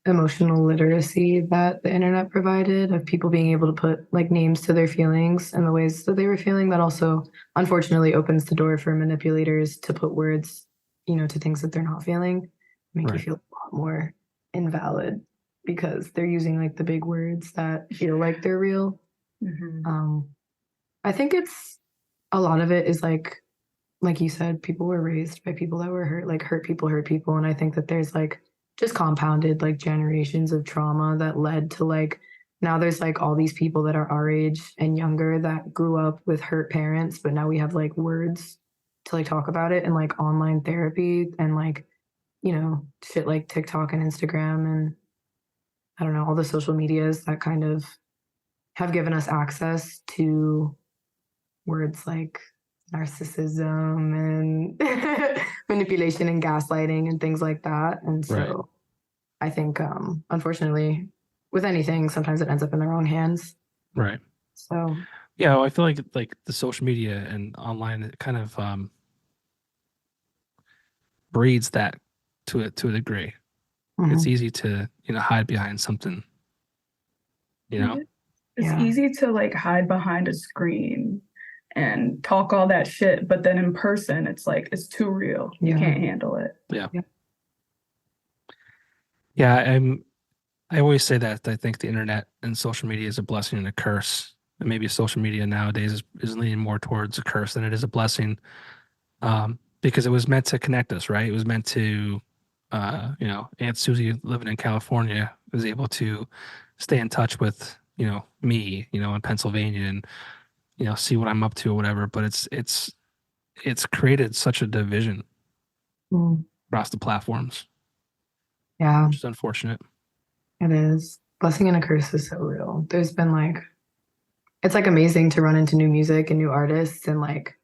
B: emotional literacy that the internet provided, of people being able to put like names to their feelings and the ways that they were feeling, that also unfortunately opens the door for manipulators to put words, to things that they're not feeling, make you
A: Right.
B: feel a lot more invalid because they're using like the big words that feel like they're real.
D: Mhm.
B: I think it's a lot of it is like you said, people were raised by people that were hurt, like hurt people. And I think that there's like just compounded like generations of trauma that led to like now there's like all these people that are our age and younger that grew up with hurt parents, but now we have like words to like talk about it and like online therapy and like, shit like TikTok and Instagram and I don't know, all the social medias that kind of have given us access to words like narcissism and manipulation and gaslighting and things like that. And so
A: Right.
B: I think, unfortunately, with anything, sometimes it ends up in the wrong hands.
A: Right.
B: So
A: Yeah, well, I feel like the social media and online, it kind of breeds that to a degree. It's
B: mhm.
A: easy to, hide behind something,
D: It's
B: Yeah.
D: easy to like hide behind a screen and talk all that shit, but then in person, it's like it's too real. You
B: Yeah.
D: can't handle it.
A: Yeah, I always say that I think the internet and social media is a blessing and a curse. And maybe social media nowadays is leaning more towards a curse than it is a blessing. Because it was meant to connect us, right? It was meant to, Aunt Susie living in California was able to stay in touch with, me, in Pennsylvania and, see what I'm up to or whatever. But it's created such a division
B: Mm.
A: across the platforms,
B: Yeah,
A: which is unfortunate.
B: it is. Blessing and a curse is so real. There's been like, it's like amazing to run into new music and new artists and like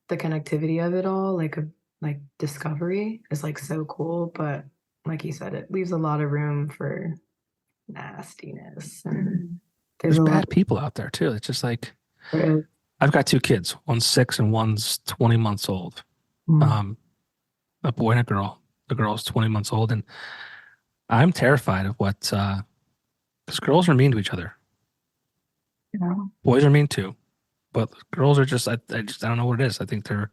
B: the connectivity of it all, like discovery is like so cool. But like you said, it leaves a lot of room for nastiness. And
A: There's
B: a lot
A: bad people out there too. It's just like
B: of
A: I've got two kids. One's 6 and one's 20 months old.
B: mm,
A: A boy and a girl. The girl's 20 months old, and I'm terrified of what because girls are mean to each other. Boys are mean too, but girls are just I don't know what it is. I think they're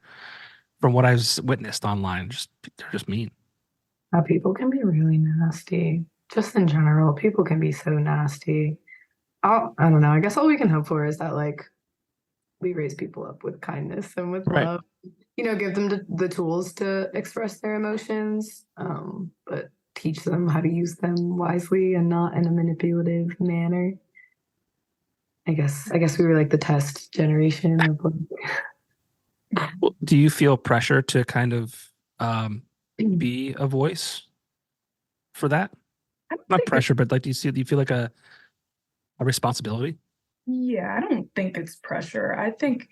A: from what I've witnessed online, they're just mean.
B: how people can be really nasty. Just in general, people can be so nasty. I don't know. I guess all we can hope for is that like we raise people up with kindness and with
A: Right.
B: love. Give them the tools to express their emotions, but teach them how to use them wisely and not in a manipulative manner. I guess we were like the test generation of like,
A: Well, do you feel pressure to kind of be a voice for that?
D: I don't
A: Not
D: think
A: pressure, but like do you feel like a responsibility?
D: Yeah, I don't think it's pressure. I think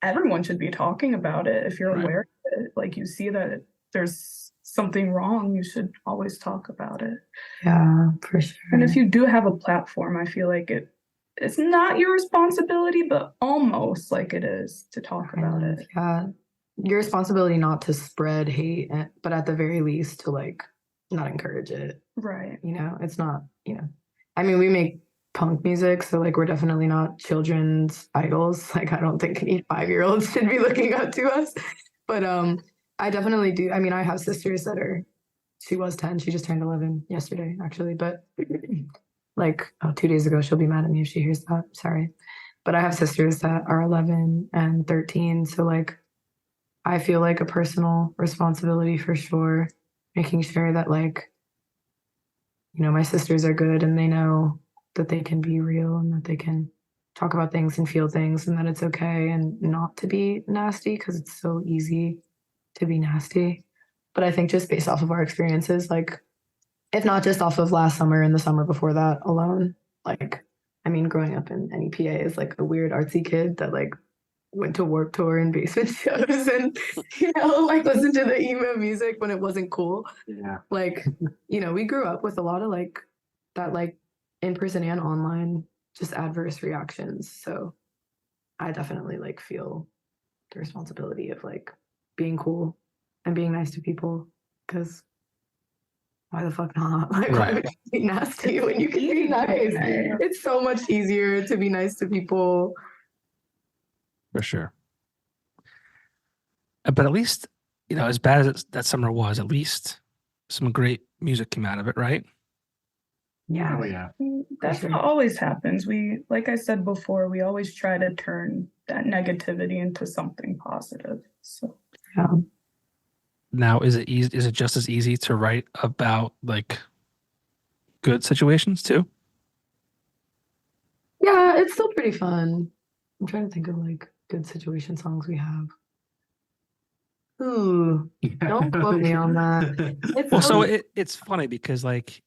D: everyone should be talking about it. If you're
A: Right.
D: aware of it, like you see that there's something wrong, you should always talk about it.
B: yeah, for sure.
D: And if you do have a platform, I feel like it's not your responsibility, but almost like it is to talk about it.
B: Yeah, your responsibility not to spread hate, but at the very least to like not encourage it.
D: Right.
B: It's not. I mean, we make punk music, so like we're definitely not children's idols. Like I don't think any 5-year-olds should be looking up to us. But I definitely do. I mean, I have sisters that are. She was 10. She just turned 11 yesterday, actually. But like 2 days ago, she'll be mad at me if she hears that. Sorry. But I have sisters that are 11 and 13. So like, I feel like a personal responsibility for sure, making sure that like my sisters are good and they know that they can be real and that they can talk about things and feel things and that it's okay and not to be nasty because it's so easy to be nasty. But I think just based off of our experiences, like, if not just off of last summer and the summer before that alone, like, I mean, growing up in NEPA is like a weird artsy kid that like went to Warped Tour and basement shows and, like listened to the emo music when it wasn't cool.
C: Yeah.
B: Like, we grew up with a lot of like that, like in person and online, just adverse reactions. So I definitely like feel the responsibility of like being cool and being nice to people because why the fuck not? Like, why would you be nasty when you can be nice? It's so much easier to be nice to people.
A: For sure. But at least, as bad as that summer was, at least some great music came out of it, right?
B: Yeah.
C: Oh yeah.
D: That's what always happens. We, like I said before, we always try to turn that negativity into something positive. So
B: Yeah.
A: Now, is it easy? Is it just as easy to write about like good situations too?
B: Yeah, it's still pretty fun. I'm trying to think of like good situation songs we have. Ooh, don't quote me on that. It's
A: Well, so
B: so-
A: it's funny because like,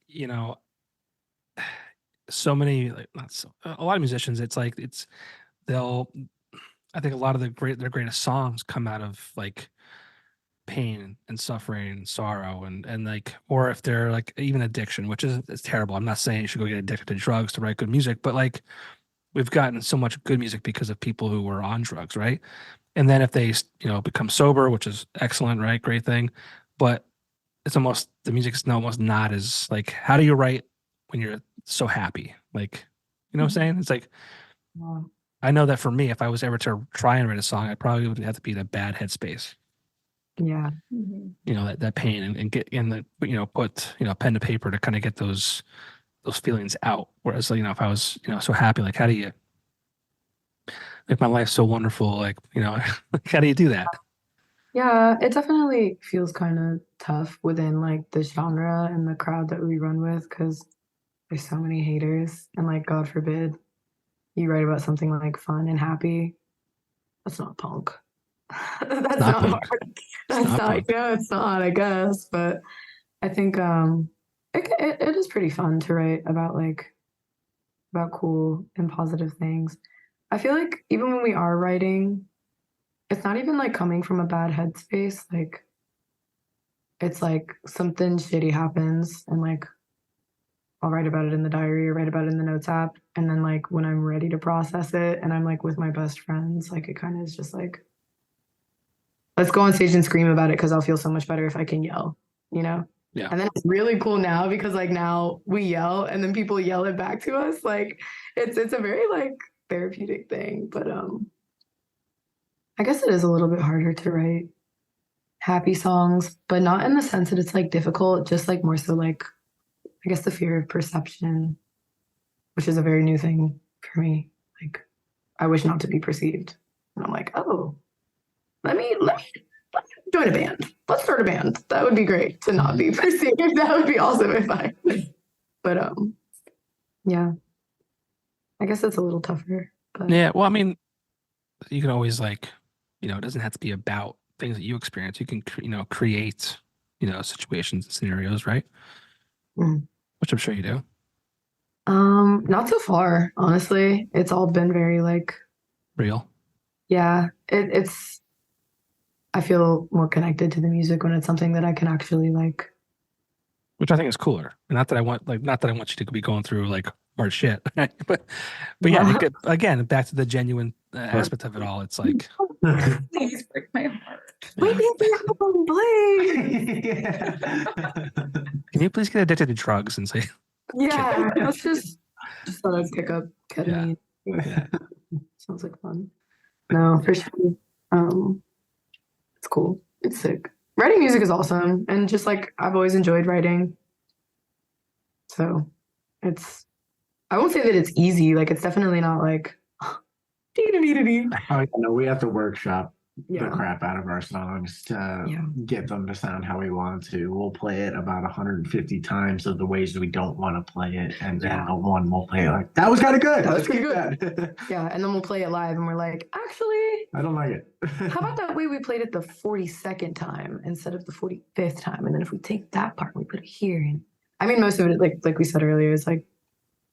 A: so many like a lot of musicians, it's like I think a lot of their greatest songs come out of like pain and suffering and sorrow and like, or if they're like even addiction, which is it's terrible. I'm not saying you should go get addicted to drugs to write good music, but like we've gotten so much good music because of people who were on drugs, right? And then if they become sober, which is excellent, right? Great thing, but the music is almost not as like, how do you write when you're so happy? Like, you know what I'm saying? It's like, I know that for me, if I was ever to try and write a song, I probably would have to be in a bad headspace.
B: Yeah.
A: That pain and get in the put pen to paper to kind of get those feelings out. Whereas if I was so happy, like how do you make my life so wonderful? Like like, how do you do that?
B: Yeah, it definitely feels kind of tough within like the genre and the crowd that we run with because there's so many haters and like God forbid you write about something like fun and happy. That's not punk. That's not
A: punk.
B: hard. That's not
A: punk.
B: it's not, I guess. But I think it is pretty fun to write about cool and positive things. I feel like even when we are writing, it's not even like coming from a bad headspace. Like it's like something shitty happens and like I'll write about it in the diary or write about it in the notes app. And then like when I'm ready to process it and I'm like with my best friends, like it kind of is just like, let's go on stage and scream about it because I'll feel so much better if I can yell,
A: Yeah.
B: And then it's really cool now because like now we yell and then people yell it back to us. Like it's a very like therapeutic thing. But I guess it is a little bit harder to write happy songs, but not in the sense that it's like difficult, just like more so like I guess the fear of perception, which is a very new thing for me. Like I wish not to be perceived. And I'm like, oh, let me join a band. Let's start a band. That would be great to not be perceived. That would be awesome if I but yeah. I guess it's a little tougher. But
A: Yeah, well, I mean, you can always like, it doesn't have to be about things that you experience. You can, create, situations and scenarios, right? Which I'm sure you do.
B: Not so far, honestly. It's all been very like
A: Real.
B: Yeah, it's I feel more connected to the music when it's something that I can actually like.
A: Which I think is cooler. Not that I want you to be going through like hard shit, but yeah, again, back to the genuine aspect of it all. It's like,
D: please break my heart.
B: Wait,
A: can you please get addicted to drugs and say,
B: yeah, let's just thought I'd pick up ketamine.
A: Yeah.
B: Sounds like fun. No, for sure. It's cool. It's sick. Writing music is awesome, and just like I've always enjoyed writing. So I won't say that it's easy. Like it's definitely not like.
C: Oh, no, we have to workshop
B: Yeah.
C: the crap out of our songs to get them to sound how we want to. We'll play it about 150 times of the ways we don't want to play it, and then the one we'll play like that was kind of good.
B: That was
C: Let's keep
B: pretty
C: that.
B: Yeah, and then we'll play it live, and we're like, actually,
C: I don't like it.
B: how about that way we played it the 42nd time instead of the 45th time? And then if we take that part, we put it here. And I mean, most of it, like we said earlier, is like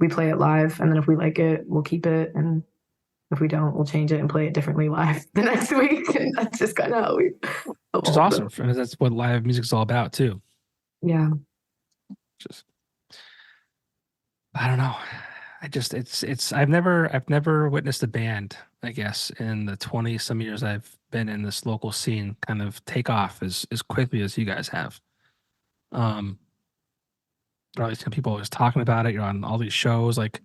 B: we play it live, and then if we like it, we'll keep it, and if we don't, we'll change it and play it differently live the next week. And that's just kind of how we.
A: Which is awesome. And that's what live music is all about too.
B: Yeah.
A: Just, I don't know. I've never witnessed a band, I guess, in the 20 some years I've been in this local scene kind of take off as quickly as you guys have. There are all these people always talking about it. You're on all these shows, like,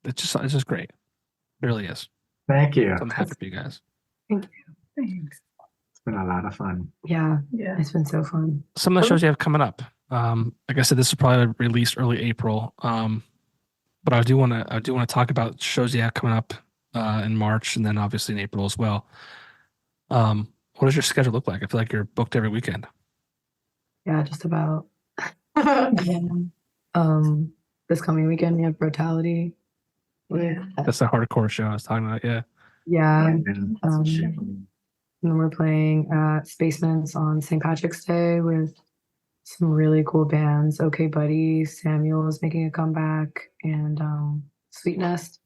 A: it's just great. It really is.
C: Thank you.
A: I'm happy for you guys.
B: Thank you.
D: Thanks.
C: It's been a lot of fun.
B: Yeah.
D: Yeah.
B: It's been so fun.
A: Some of the shows you have coming up. Like I said, this is probably released early April. But I do want to talk about shows you have coming up in March, and then obviously in April as well. What does your schedule look like? I feel like you're booked every weekend.
B: Yeah, just about. This coming weekend we have Brutality.
A: That's the hardcore show I was talking about. Yeah.
B: Yeah.
C: And
B: And then we're playing at Spaceman's on St. Patrick's Day with some really cool bands. Okay Buddy, Samuel is making a comeback, and Sweet Nest.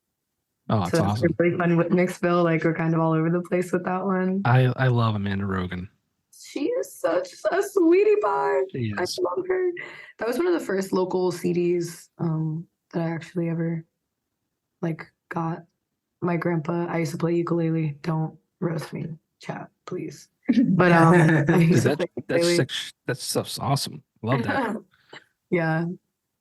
A: Oh, that's
B: So that's
A: awesome.
B: really fun with Mixville. Like we're kind of all over the place with that one.
A: I love Amanda Rogan.
B: She is such a sweetie pie.
A: She
B: I
A: is.
B: love her. That was one of the first local CDs that I actually ever got. My grandpa, I used to play ukulele. Don't roast me, chat, please. But I
A: Dude,
B: used to play ukulele.
A: that stuff's awesome. Love that.
B: Yeah.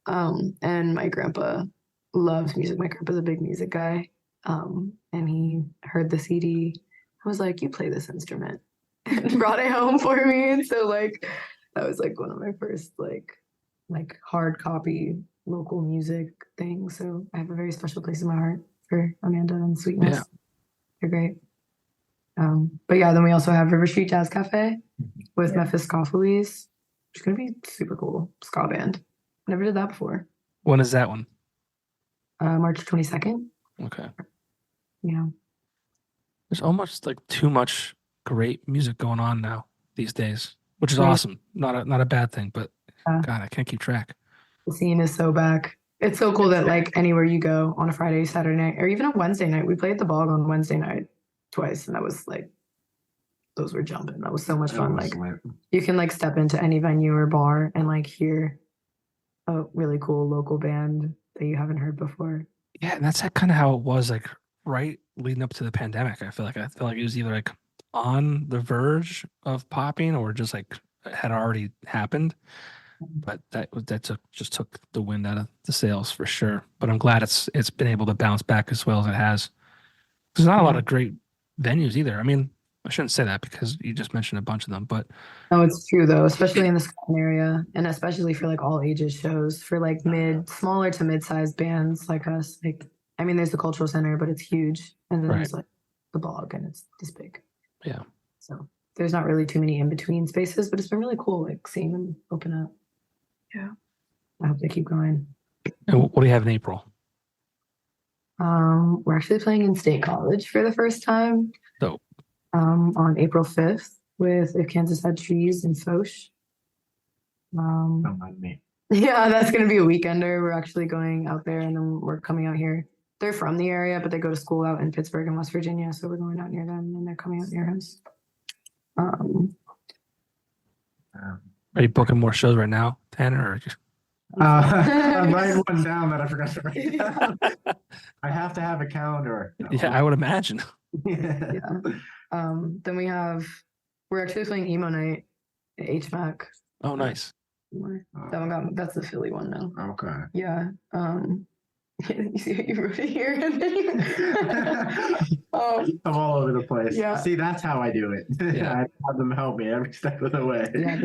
B: And my grandpa loves music. My grandpa's a big music guy. And he heard the CD. I was like, you play this instrument. And brought it home for me. And so that was one of my first hard copy local music things. So I have a very special place in my heart for Amanda and Sweetness.
A: Yeah.
B: They're great. But yeah, then we also have River Street Jazz Cafe with Mephistopheles, which is gonna be super cool. Ska band. Never did that before.
A: When is that one?
B: March 22nd.
A: Okay.
B: Yeah.
A: There's almost too much great music going on now these days, which is
B: Right.
A: awesome. Not a bad thing, but
B: Yeah.
A: God, I can't keep track.
B: The scene is so back. It's so cool that anywhere you go on a Friday, Saturday night, or even a Wednesday night, we played at the Bog on Wednesday night twice, and that was those were jumping. That was so much fun. You can step into any venue or bar and hear a really cool local band that you haven't heard before.
A: Yeah, and that's kind of how it was right leading up to the pandemic. I feel like it was either on the verge of popping or just had already happened. But that just took the wind out of the sails for sure. But I'm glad it's been able to bounce back as well as it has. There's not a lot of great venues either. I mean, I shouldn't say that because you just mentioned a bunch of them, but
B: No, it's true though, especially in the Scranton area, and especially for all ages shows for smaller to mid-sized bands like us. I mean, there's the Cultural Center, but it's huge, and then there's the Bog, and it's this big.
A: Yeah.
B: So there's not really too many in between spaces, but it's been really cool seeing them open up.
D: Yeah.
B: I hope they keep going.
A: And what do you have in April?
B: We're actually playing in State College for the first time.
A: Dope.
B: On April 5th with If Kansas Had Trees and Foch.
C: Don't mind me.
B: Yeah, that's going to be a weekender. We're actually going out there, and then we're coming out here. They're from the area, but they go to school out in Pittsburgh and West Virginia, so we're going out near them, and they're coming out near us.
A: Are you booking more shows right now, Tanner? Or just...
C: I'm writing one down that I forgot to write down. I have to have a calendar. No.
A: Yeah, I would imagine.
B: Yeah. Then we're actually playing emo night at HMAC.
A: Oh, nice.
B: That's the Philly one now.
C: Okay.
B: Yeah. You see what you wrote it here? And then
C: I'm all over the place.
B: Yeah.
C: See, that's how I do it.
A: Yeah.
C: I have them help me every step of the way.
B: Yeah,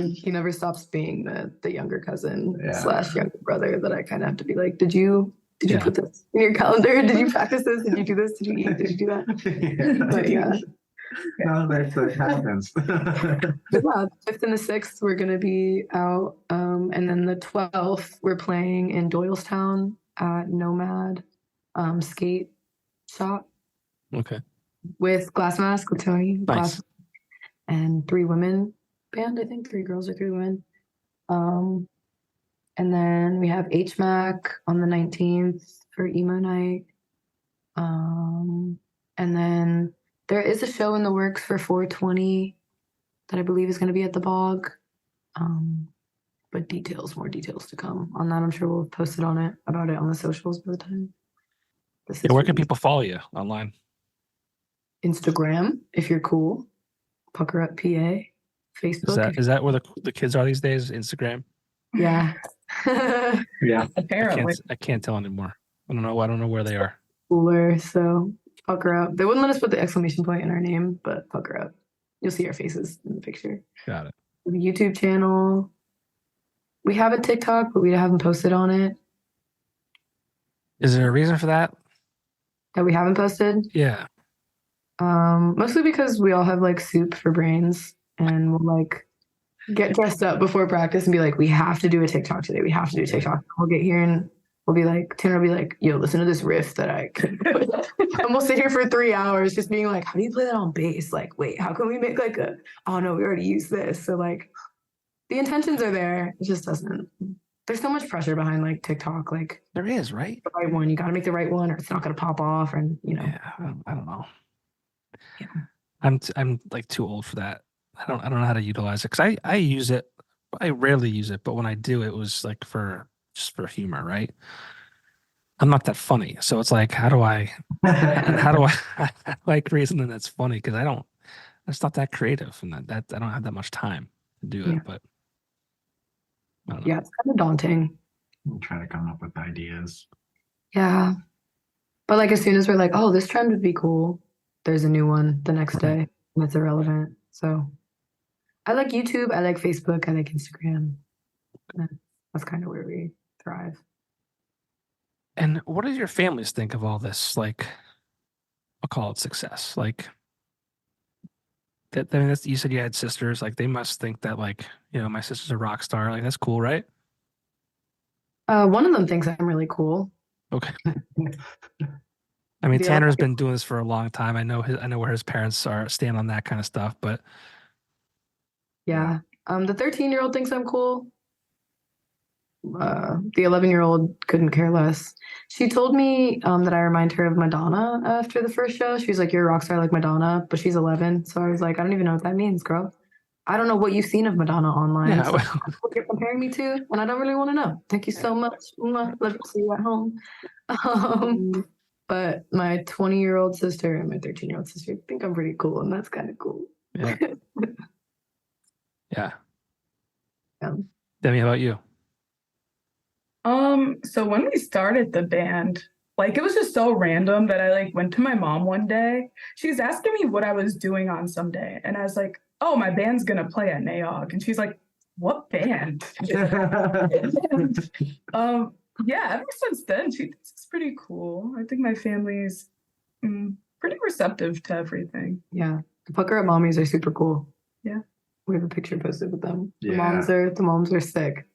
B: he never stops being the younger cousin
C: Yeah.
B: / younger brother that I kind of have to be did you Did you
A: Yeah.
B: put this in your calendar? Did you practice this? Did you do this? Did you eat? Did you do that? But yeah.
C: No, that happens.
B: But yeah, the 5th and the 6th, we're going to be out. And then the 12th, we're playing in Doylestown at Nomad Skate Shop
A: Okay.
B: with Glass Mask, with Tony.
A: Nice.
B: And 3 women band, I think. 3 girls or 3 women. And then we have HMAC on the 19th for emo night. And then there is a show in the works for 420 that I believe is going to be at the Bog. But more details to come on that. I'm sure we'll post about it on the socials by the time.
A: Yeah, where can people follow you online?
B: Instagram, if you're cool. Pucker Up PA. Facebook.
A: Is that where the kids are these days? Instagram?
B: Yeah.
C: Yeah.
D: Apparently.
A: I can't tell anymore. I don't know where they are.
B: Cooler, so Pucker Up. They wouldn't let us put the exclamation point in our name, but Pucker Up. You'll see our faces in the picture.
A: Got it.
B: The YouTube channel. We have a TikTok, but we haven't posted on it.
A: Is there a reason for that?
B: That we haven't posted?
A: Yeah.
B: Mostly because we all have like soup for brains, and we'll like get dressed up before practice and be like, we have to do a TikTok today. We have to do a TikTok. We'll get here and we'll be like, Tanner will be like, yo, listen to this riff that I can put. And we'll sit here for 3 hours just being like, how do you play that on bass? Like, wait, how can we make like oh no, we already used this. So like the intentions are there. It just doesn't. There's so much pressure behind like TikTok. Like
A: There is, right?
B: the right one. You got to make the right one or it's not going to pop off. And
A: Yeah, I don't know.
B: Yeah.
A: I'm like too old for that. I don't know how to utilize it because I use it. I rarely use it, but when I do, it was like just for humor, right? I'm not that funny, so it's like, how do I create something that's funny? Because it's not that creative, and that I don't have that much time to do it.
B: Yeah.
A: But I don't know.
B: Yeah, it's kind of daunting.
C: I'm trying to come up with ideas.
B: Yeah. But like as soon as we're like, oh, this trend would be cool, there's a new one the next day and it's irrelevant. So I like YouTube, I like Facebook, I like Instagram. That's kind of where we thrive.
A: And what does your families think of all this? Like, I'll call it success. Like, that. I mean, you said you had sisters. Like, they must think that, like, my sister's a rock star. Like, that's cool, right?
B: One of them thinks I'm really cool.
A: Okay. I mean,
B: Yeah.
A: Tanner's been doing this for a long time. I know where his parents stand on that kind of stuff. But
B: Yeah. The 13-year-old thinks I'm cool. The 11-year-old couldn't care less. She told me that I remind her of Madonna after the first show. She was like, you're a rock star like Madonna, but she's 11. So I was like, I don't even know what that means, girl. I don't know what you've seen of Madonna online.
A: Yeah,
B: so
A: well-
B: that's what you're comparing me to, and I don't really want to know. Thank you so much. Love to see you at home. But my 20-year-old sister and my 13-year-old sister think I'm pretty cool, and that's kind of cool.
A: yeah. Yeah.
B: Yeah.
A: Demi, how about you?
D: So when we started the band, like it was just so random that I like went to my mom one day. She was asking me what I was doing on some day, and I was like, "Oh, my band's gonna play at NAOG," and she's like, "What band?" Yeah, ever since then, she thinks it's pretty cool. I think my family's pretty receptive to everything.
B: Yeah, the Pucker Up mommies are super cool.
D: Yeah.
B: We have a picture posted with them.
C: Yeah.
B: The moms are sick.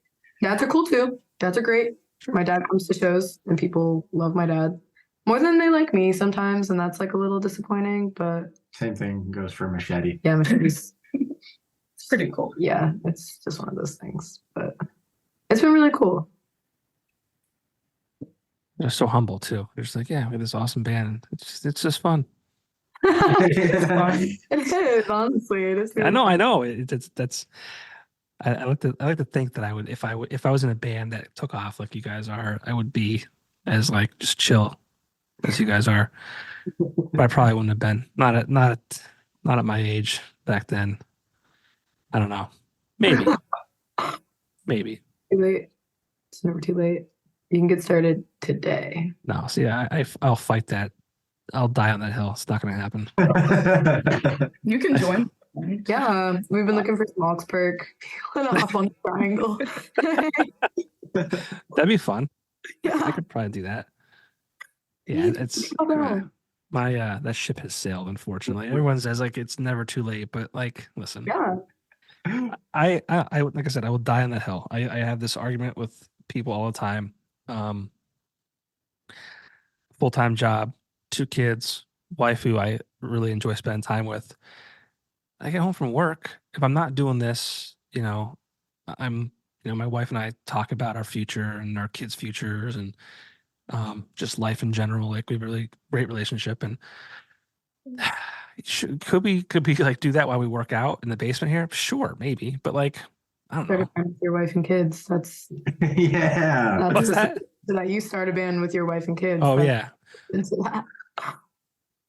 B: Dads are cool too. Dads are great. My dad comes to shows and people love my dad more than they like me sometimes, and that's like a little disappointing, but
C: Same thing goes for Machete.
B: yeah, Machete's
D: It's pretty cool.
B: yeah, it's just one of those things. But it's been really cool.
A: They're so humble too. They're just like, yeah, we have this awesome band. It's just fun.
B: It is, honestly. It is
A: I know. I like to think that I would if I was in a band that took off like you guys are, I would be as like just chill as you guys are. But I probably wouldn't have been. Not at my age back then. I don't know. Maybe.
B: Too late. It's never too late. You can get started today.
A: No, see, I'll fight that. I'll die on that hill. It's not going to happen.
D: You can join.
B: Yeah, we've been looking for some Augsburg. Went off on the triangle.
A: That'd be fun. I
B: Yeah.
A: could probably do that. Yeah, it's
B: Oh, no.
A: my that ship has sailed, unfortunately. Everyone says like it's never too late, but like listen,
B: Yeah.
A: I like I said, I will die on that hill. I have this argument with people all the time. Full-time job, 2 kids, wife who I really enjoy spending time with. I get home from work. If I'm not doing this, I'm, my wife and I talk about our future and our kids' futures and just life in general. Like we have a really great relationship, and could we like do that while we work out in the basement here? Sure, maybe, but like I don't
B: Start a
A: know.
B: band with your wife and kids. That's
C: Yeah.
A: What's that?
B: that you start a band with your wife and kids.
A: Oh
B: That's
A: yeah.
B: into that.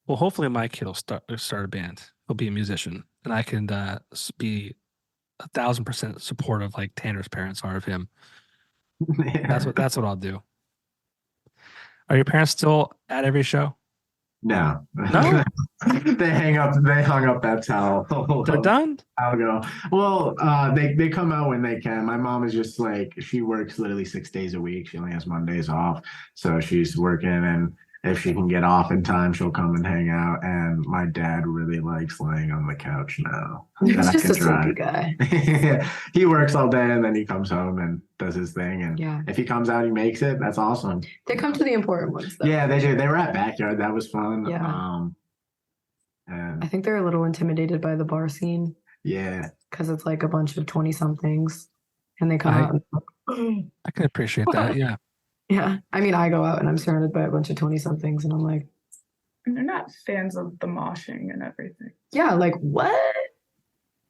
A: Well, hopefully my kid will start a band. He'll be a musician, and I can be 1,000% supportive, like Tanner's parents are of him. That's what I'll do. Are your parents still at every show?
C: No.
A: No?
C: They hung up that towel.
A: They're done?
C: I'll go. Well, they come out when they can. My mom is just like, she works literally 6 days a week. She only has Mondays off. So she's working, and if she can get off in time, she'll come and hang out. And my dad really likes laying on the couch now.
B: He's
C: that I
B: just
C: can
B: a sleepy guy.
C: He works all day and then he comes home and does his thing. And
B: Yeah.
C: if he comes out, he makes it. That's awesome.
B: They come to the important ones, though.
C: Yeah, they do. They were at Backyard. That was fun.
B: Yeah. I
C: And
B: think they're a little intimidated by the bar scene
C: yeah.
B: because it's like a bunch of 20-somethings, and they come out. And,
A: I can appreciate that. Yeah.
B: yeah. I mean, I go out and I'm surrounded by a bunch of 20-somethings, and I'm like,
D: And they're not fans of the moshing and everything.
B: yeah, like what?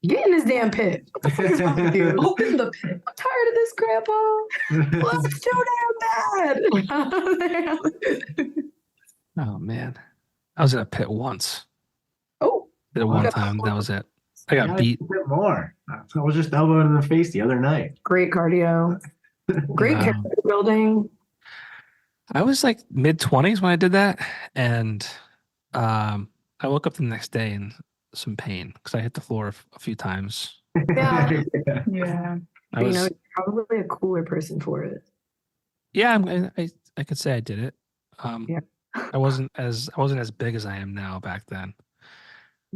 B: Get in this damn pit. What the fuck is wrong with you? Open the pit. I'm tired of this, Grandpa. Well, it's too damn bad.
A: Oh man, I was in a pit once.
B: Oh,
A: Did it one time. That was it. I got beat.
C: A bit more. I was just elbowed in the face the other night.
B: great cardio. Great
A: No.
B: character building.
A: I was like mid-20s when I did that, and I woke up the next day in some pain because I hit the floor a few times.
B: Yeah.
D: Yeah.
A: I
B: You
A: was,
B: know, you're probably a cooler person for it.
A: yeah, I could say I did it.
B: Yeah.
A: I wasn't as big as I am now back then.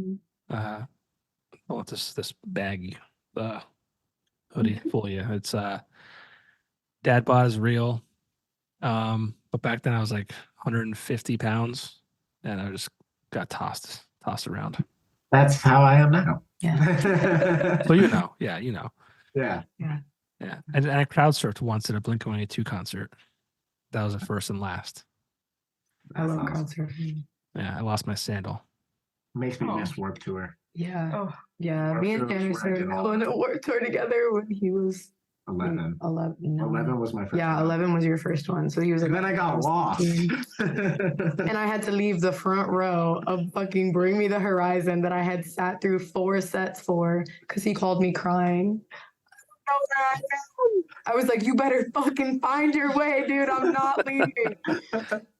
B: Mhm.
A: I'll let this baggy hoodie fool you. It's dad bod is real. But back then I was like 150 pounds and I just got tossed around.
C: That's how I am now.
B: Yeah.
A: So yeah,
C: Yeah.
A: yeah. And I crowd surfed once at a Blink-182 concert. That was the first and last.
B: I love
C: That's awesome.
B: crowd surfing.
A: Yeah, I lost my sandal.
C: Makes me
D: Oh.
C: miss Warped Tour.
B: Yeah.
D: Oh,
B: Yeah.
C: Warped
B: Me and
C: Tour was
B: Tanner
C: where I
B: started
C: did all
B: going
C: that.
B: to Warped Tour together when he was
C: 11.
B: 11. No.
C: 11 was my first
B: Yeah,
C: one.
B: 11 was your first one. So he was
C: And
B: like,
C: then I got
B: was
C: lost.
B: 13. And I had to leave the front row of fucking Bring Me the Horizon that I had sat through 4 sets for because he called me crying. I don't know where I am. I was like, you better fucking find your way, dude. I'm not leaving.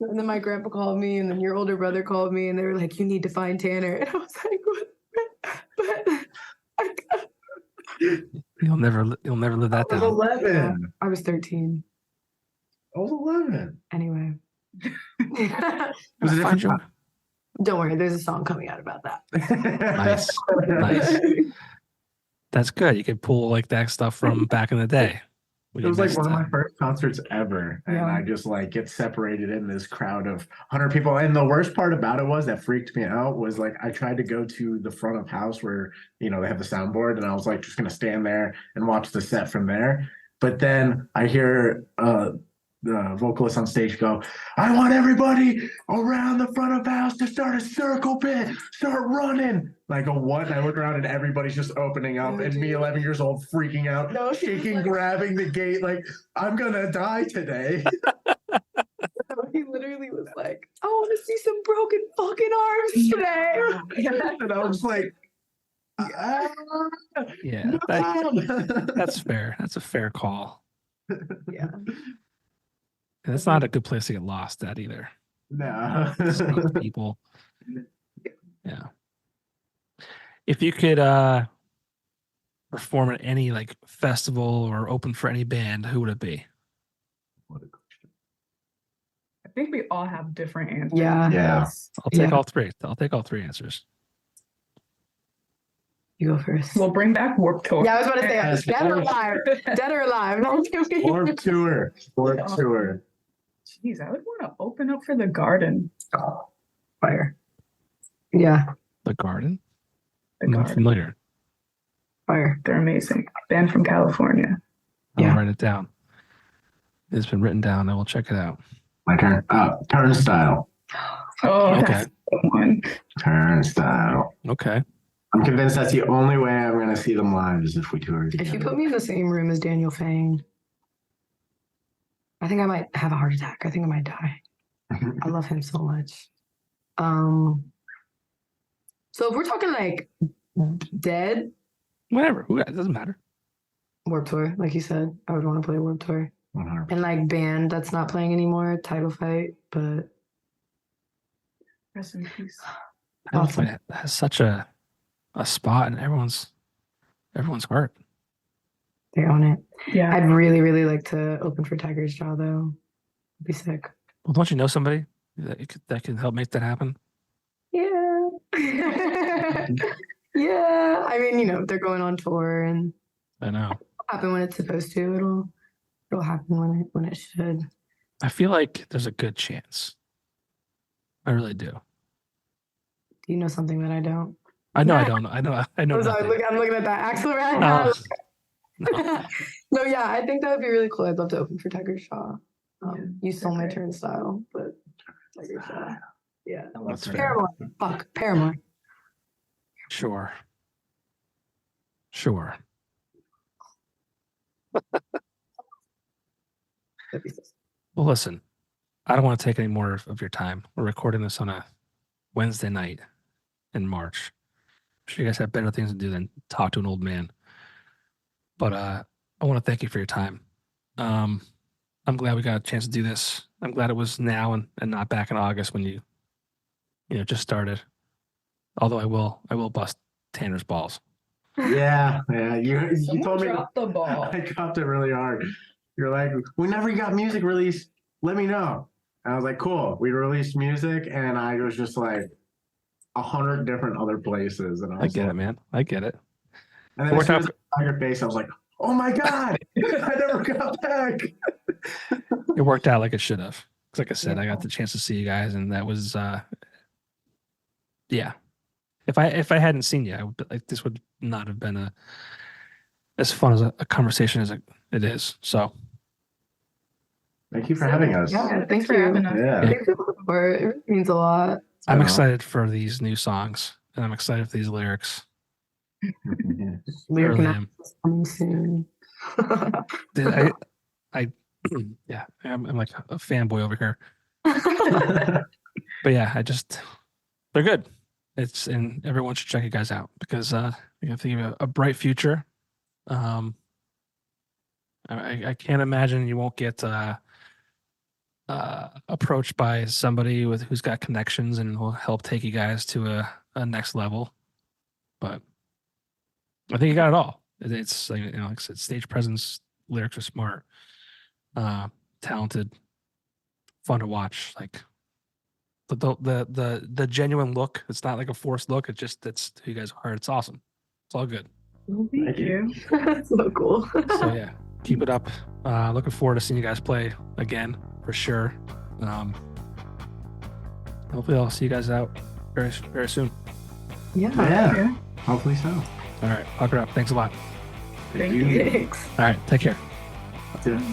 B: And then my grandpa called me, and then your older brother called me, and they were like, you need to find Tanner. And I was like, what? But
A: You'll never live that
C: I was
A: down.
C: 11.
B: I was 13.
C: I was 11.
B: Anyway.
C: Was it
A: Find
C: different?
A: your-
B: Don't worry, there's a song coming out about that.
A: Nice. Nice. That's good. You could pull like that stuff from back in the day.
C: It was like one of
A: my
C: my first concerts ever. And
B: Yeah.
C: I just like get separated in this crowd of 100 people. And the worst part about it was that freaked me out was like I tried to go to the front of house where, they have the soundboard, and I was like just gonna stand there and watch the set from there. But then I hear the vocalist on stage go, I want everybody around the front of house to start a circle pit, start running. And I go, what? And I look around and everybody's just opening up, and me, 11 years old, freaking out,
B: No, she was
C: shaking,
B: like-
C: grabbing the gate, like, I'm gonna die today.
B: He literally was like, I want to see some broken fucking arms today.
C: And I was like, ah,
A: Yeah, that's fair. That's a fair call.
B: Yeah.
A: And it's not a good place to get lost at either.
C: no.
A: Sneak people. Yeah. If you could perform at any like festival or open for any band, who would it be?
C: What a question.
D: I think we all have different answers.
B: Yeah.
C: Yeah.
A: I'll take
B: Yeah.
A: all three. I'll take all three answers.
B: You go first.
D: We'll bring back Warped Tour.
B: Yeah, I was about to say,
C: Yes.
B: dead or alive. Dead or alive. No, I'm joking.
C: Warped Tour. Warped Tour.
D: Jeez, I would want to open up for the Garden.
B: Oh, fire. Yeah,
A: The Garden?
D: The
A: I'm not
D: Garden.
A: familiar.
B: fire.
D: They're amazing. Band from California.
A: I'll
B: Yeah.
A: write it down. It's been written down. I will check it out.
C: My turn. Turnstile.
D: Oh,
A: Okay.
D: that's the one.
C: Turnstile.
A: Okay.
C: I'm convinced that's the only way I'm going to see them live is if we tour together.
B: If you put me in the same room as Daniel Fang, I think I might have a heart attack. I think I might die. I love him so much. So if we're talking like dead
A: Whatever. It doesn't matter.
B: Warped Tour, like you said, I would want to play Warped Tour.
C: 100%.
B: And like band that's not playing anymore, Title Fight, but
D: Rest in peace.
A: Awesome. It has such a spot in everyone's heart.
B: they own it.
D: Yeah.
B: I'd really, really like to open for Tiger's Jaw though. It'd be sick.
A: Well, don't you know somebody that can help make that happen?
B: Yeah. Yeah. I mean, you know, they're going on tour and
A: I know.
B: it'll happen when it's supposed to. It'll happen when it should.
A: I feel like there's a good chance. I really do.
B: Do you know something that I don't?
A: I know I don't know. I know
B: I'm sorry,
A: nothing.
B: I'm looking at that axle right now.
A: No.
B: No, yeah, I think that would be really cool. I'd love to open for Tiger Shaw.
D: Yeah,
B: You stole my
D: okay.
B: turnstile, but Tiger Shaw. Yeah.
A: That's fair.
B: Paramore. Fuck, Paramore.
A: Sure.
B: That'd be so sick.
A: Well, listen, I don't want to take any more of your time. We're recording this on a Wednesday night in March. I'm sure you guys have better things to do than talk to an old man. But I want to thank you for your time. I'm glad we got a chance to do this. I'm glad it was now and not back in August when you just started. Although I will bust Tanner's balls.
C: Yeah. You
D: Someone
C: told me
D: dropped the ball.
C: I dropped it really hard. You're like, whenever you got music released, let me know. And I was like, cool. We released music, and I was just like 100 different other places. And I
A: I
C: was
A: get
C: like,
A: it, man. I get it.
C: And then
A: Or
C: as soon
A: top-
C: as I saw your face, I was like, oh my God, I never got back.
A: It worked out like it should have. 'Cause like I said, I got the chance to see you guys, and that was yeah. If I hadn't seen you, I would, like, this would not have been as fun as a conversation as it is. So
C: Thank you for having us.
B: Yeah,
D: Thanks for
B: you.
D: having us.
C: Yeah.
B: Thank you for the support. It means a lot.
A: I'm
C: Uh-huh.
A: excited for these new songs, and I'm excited for these lyrics.
B: Lyric
A: Really
B: and
A: am.
B: coming soon.
A: Dude, I yeah, I'm like a fanboy over here. But yeah, they're good. And everyone should check you guys out because I think you have a bright future. I can't imagine you won't get approached by somebody who's got connections and will help take you guys to a next level. But I think you got it all. It's like, like I said, stage presence, lyrics are smart, talented, fun to watch. Like the genuine look. It's not like a forced look. That's who you guys are. It's awesome. It's all good.
D: Thank you.
B: That's so cool.
A: So yeah, keep it up. Looking forward to seeing you guys play again for sure. Hopefully I'll see you guys out very, very soon.
B: Yeah.
C: Yeah. Hopefully so.
A: All right, Popko. Thanks a lot.
D: Thank you.
B: Thanks.
A: All right, take care.
C: Yeah.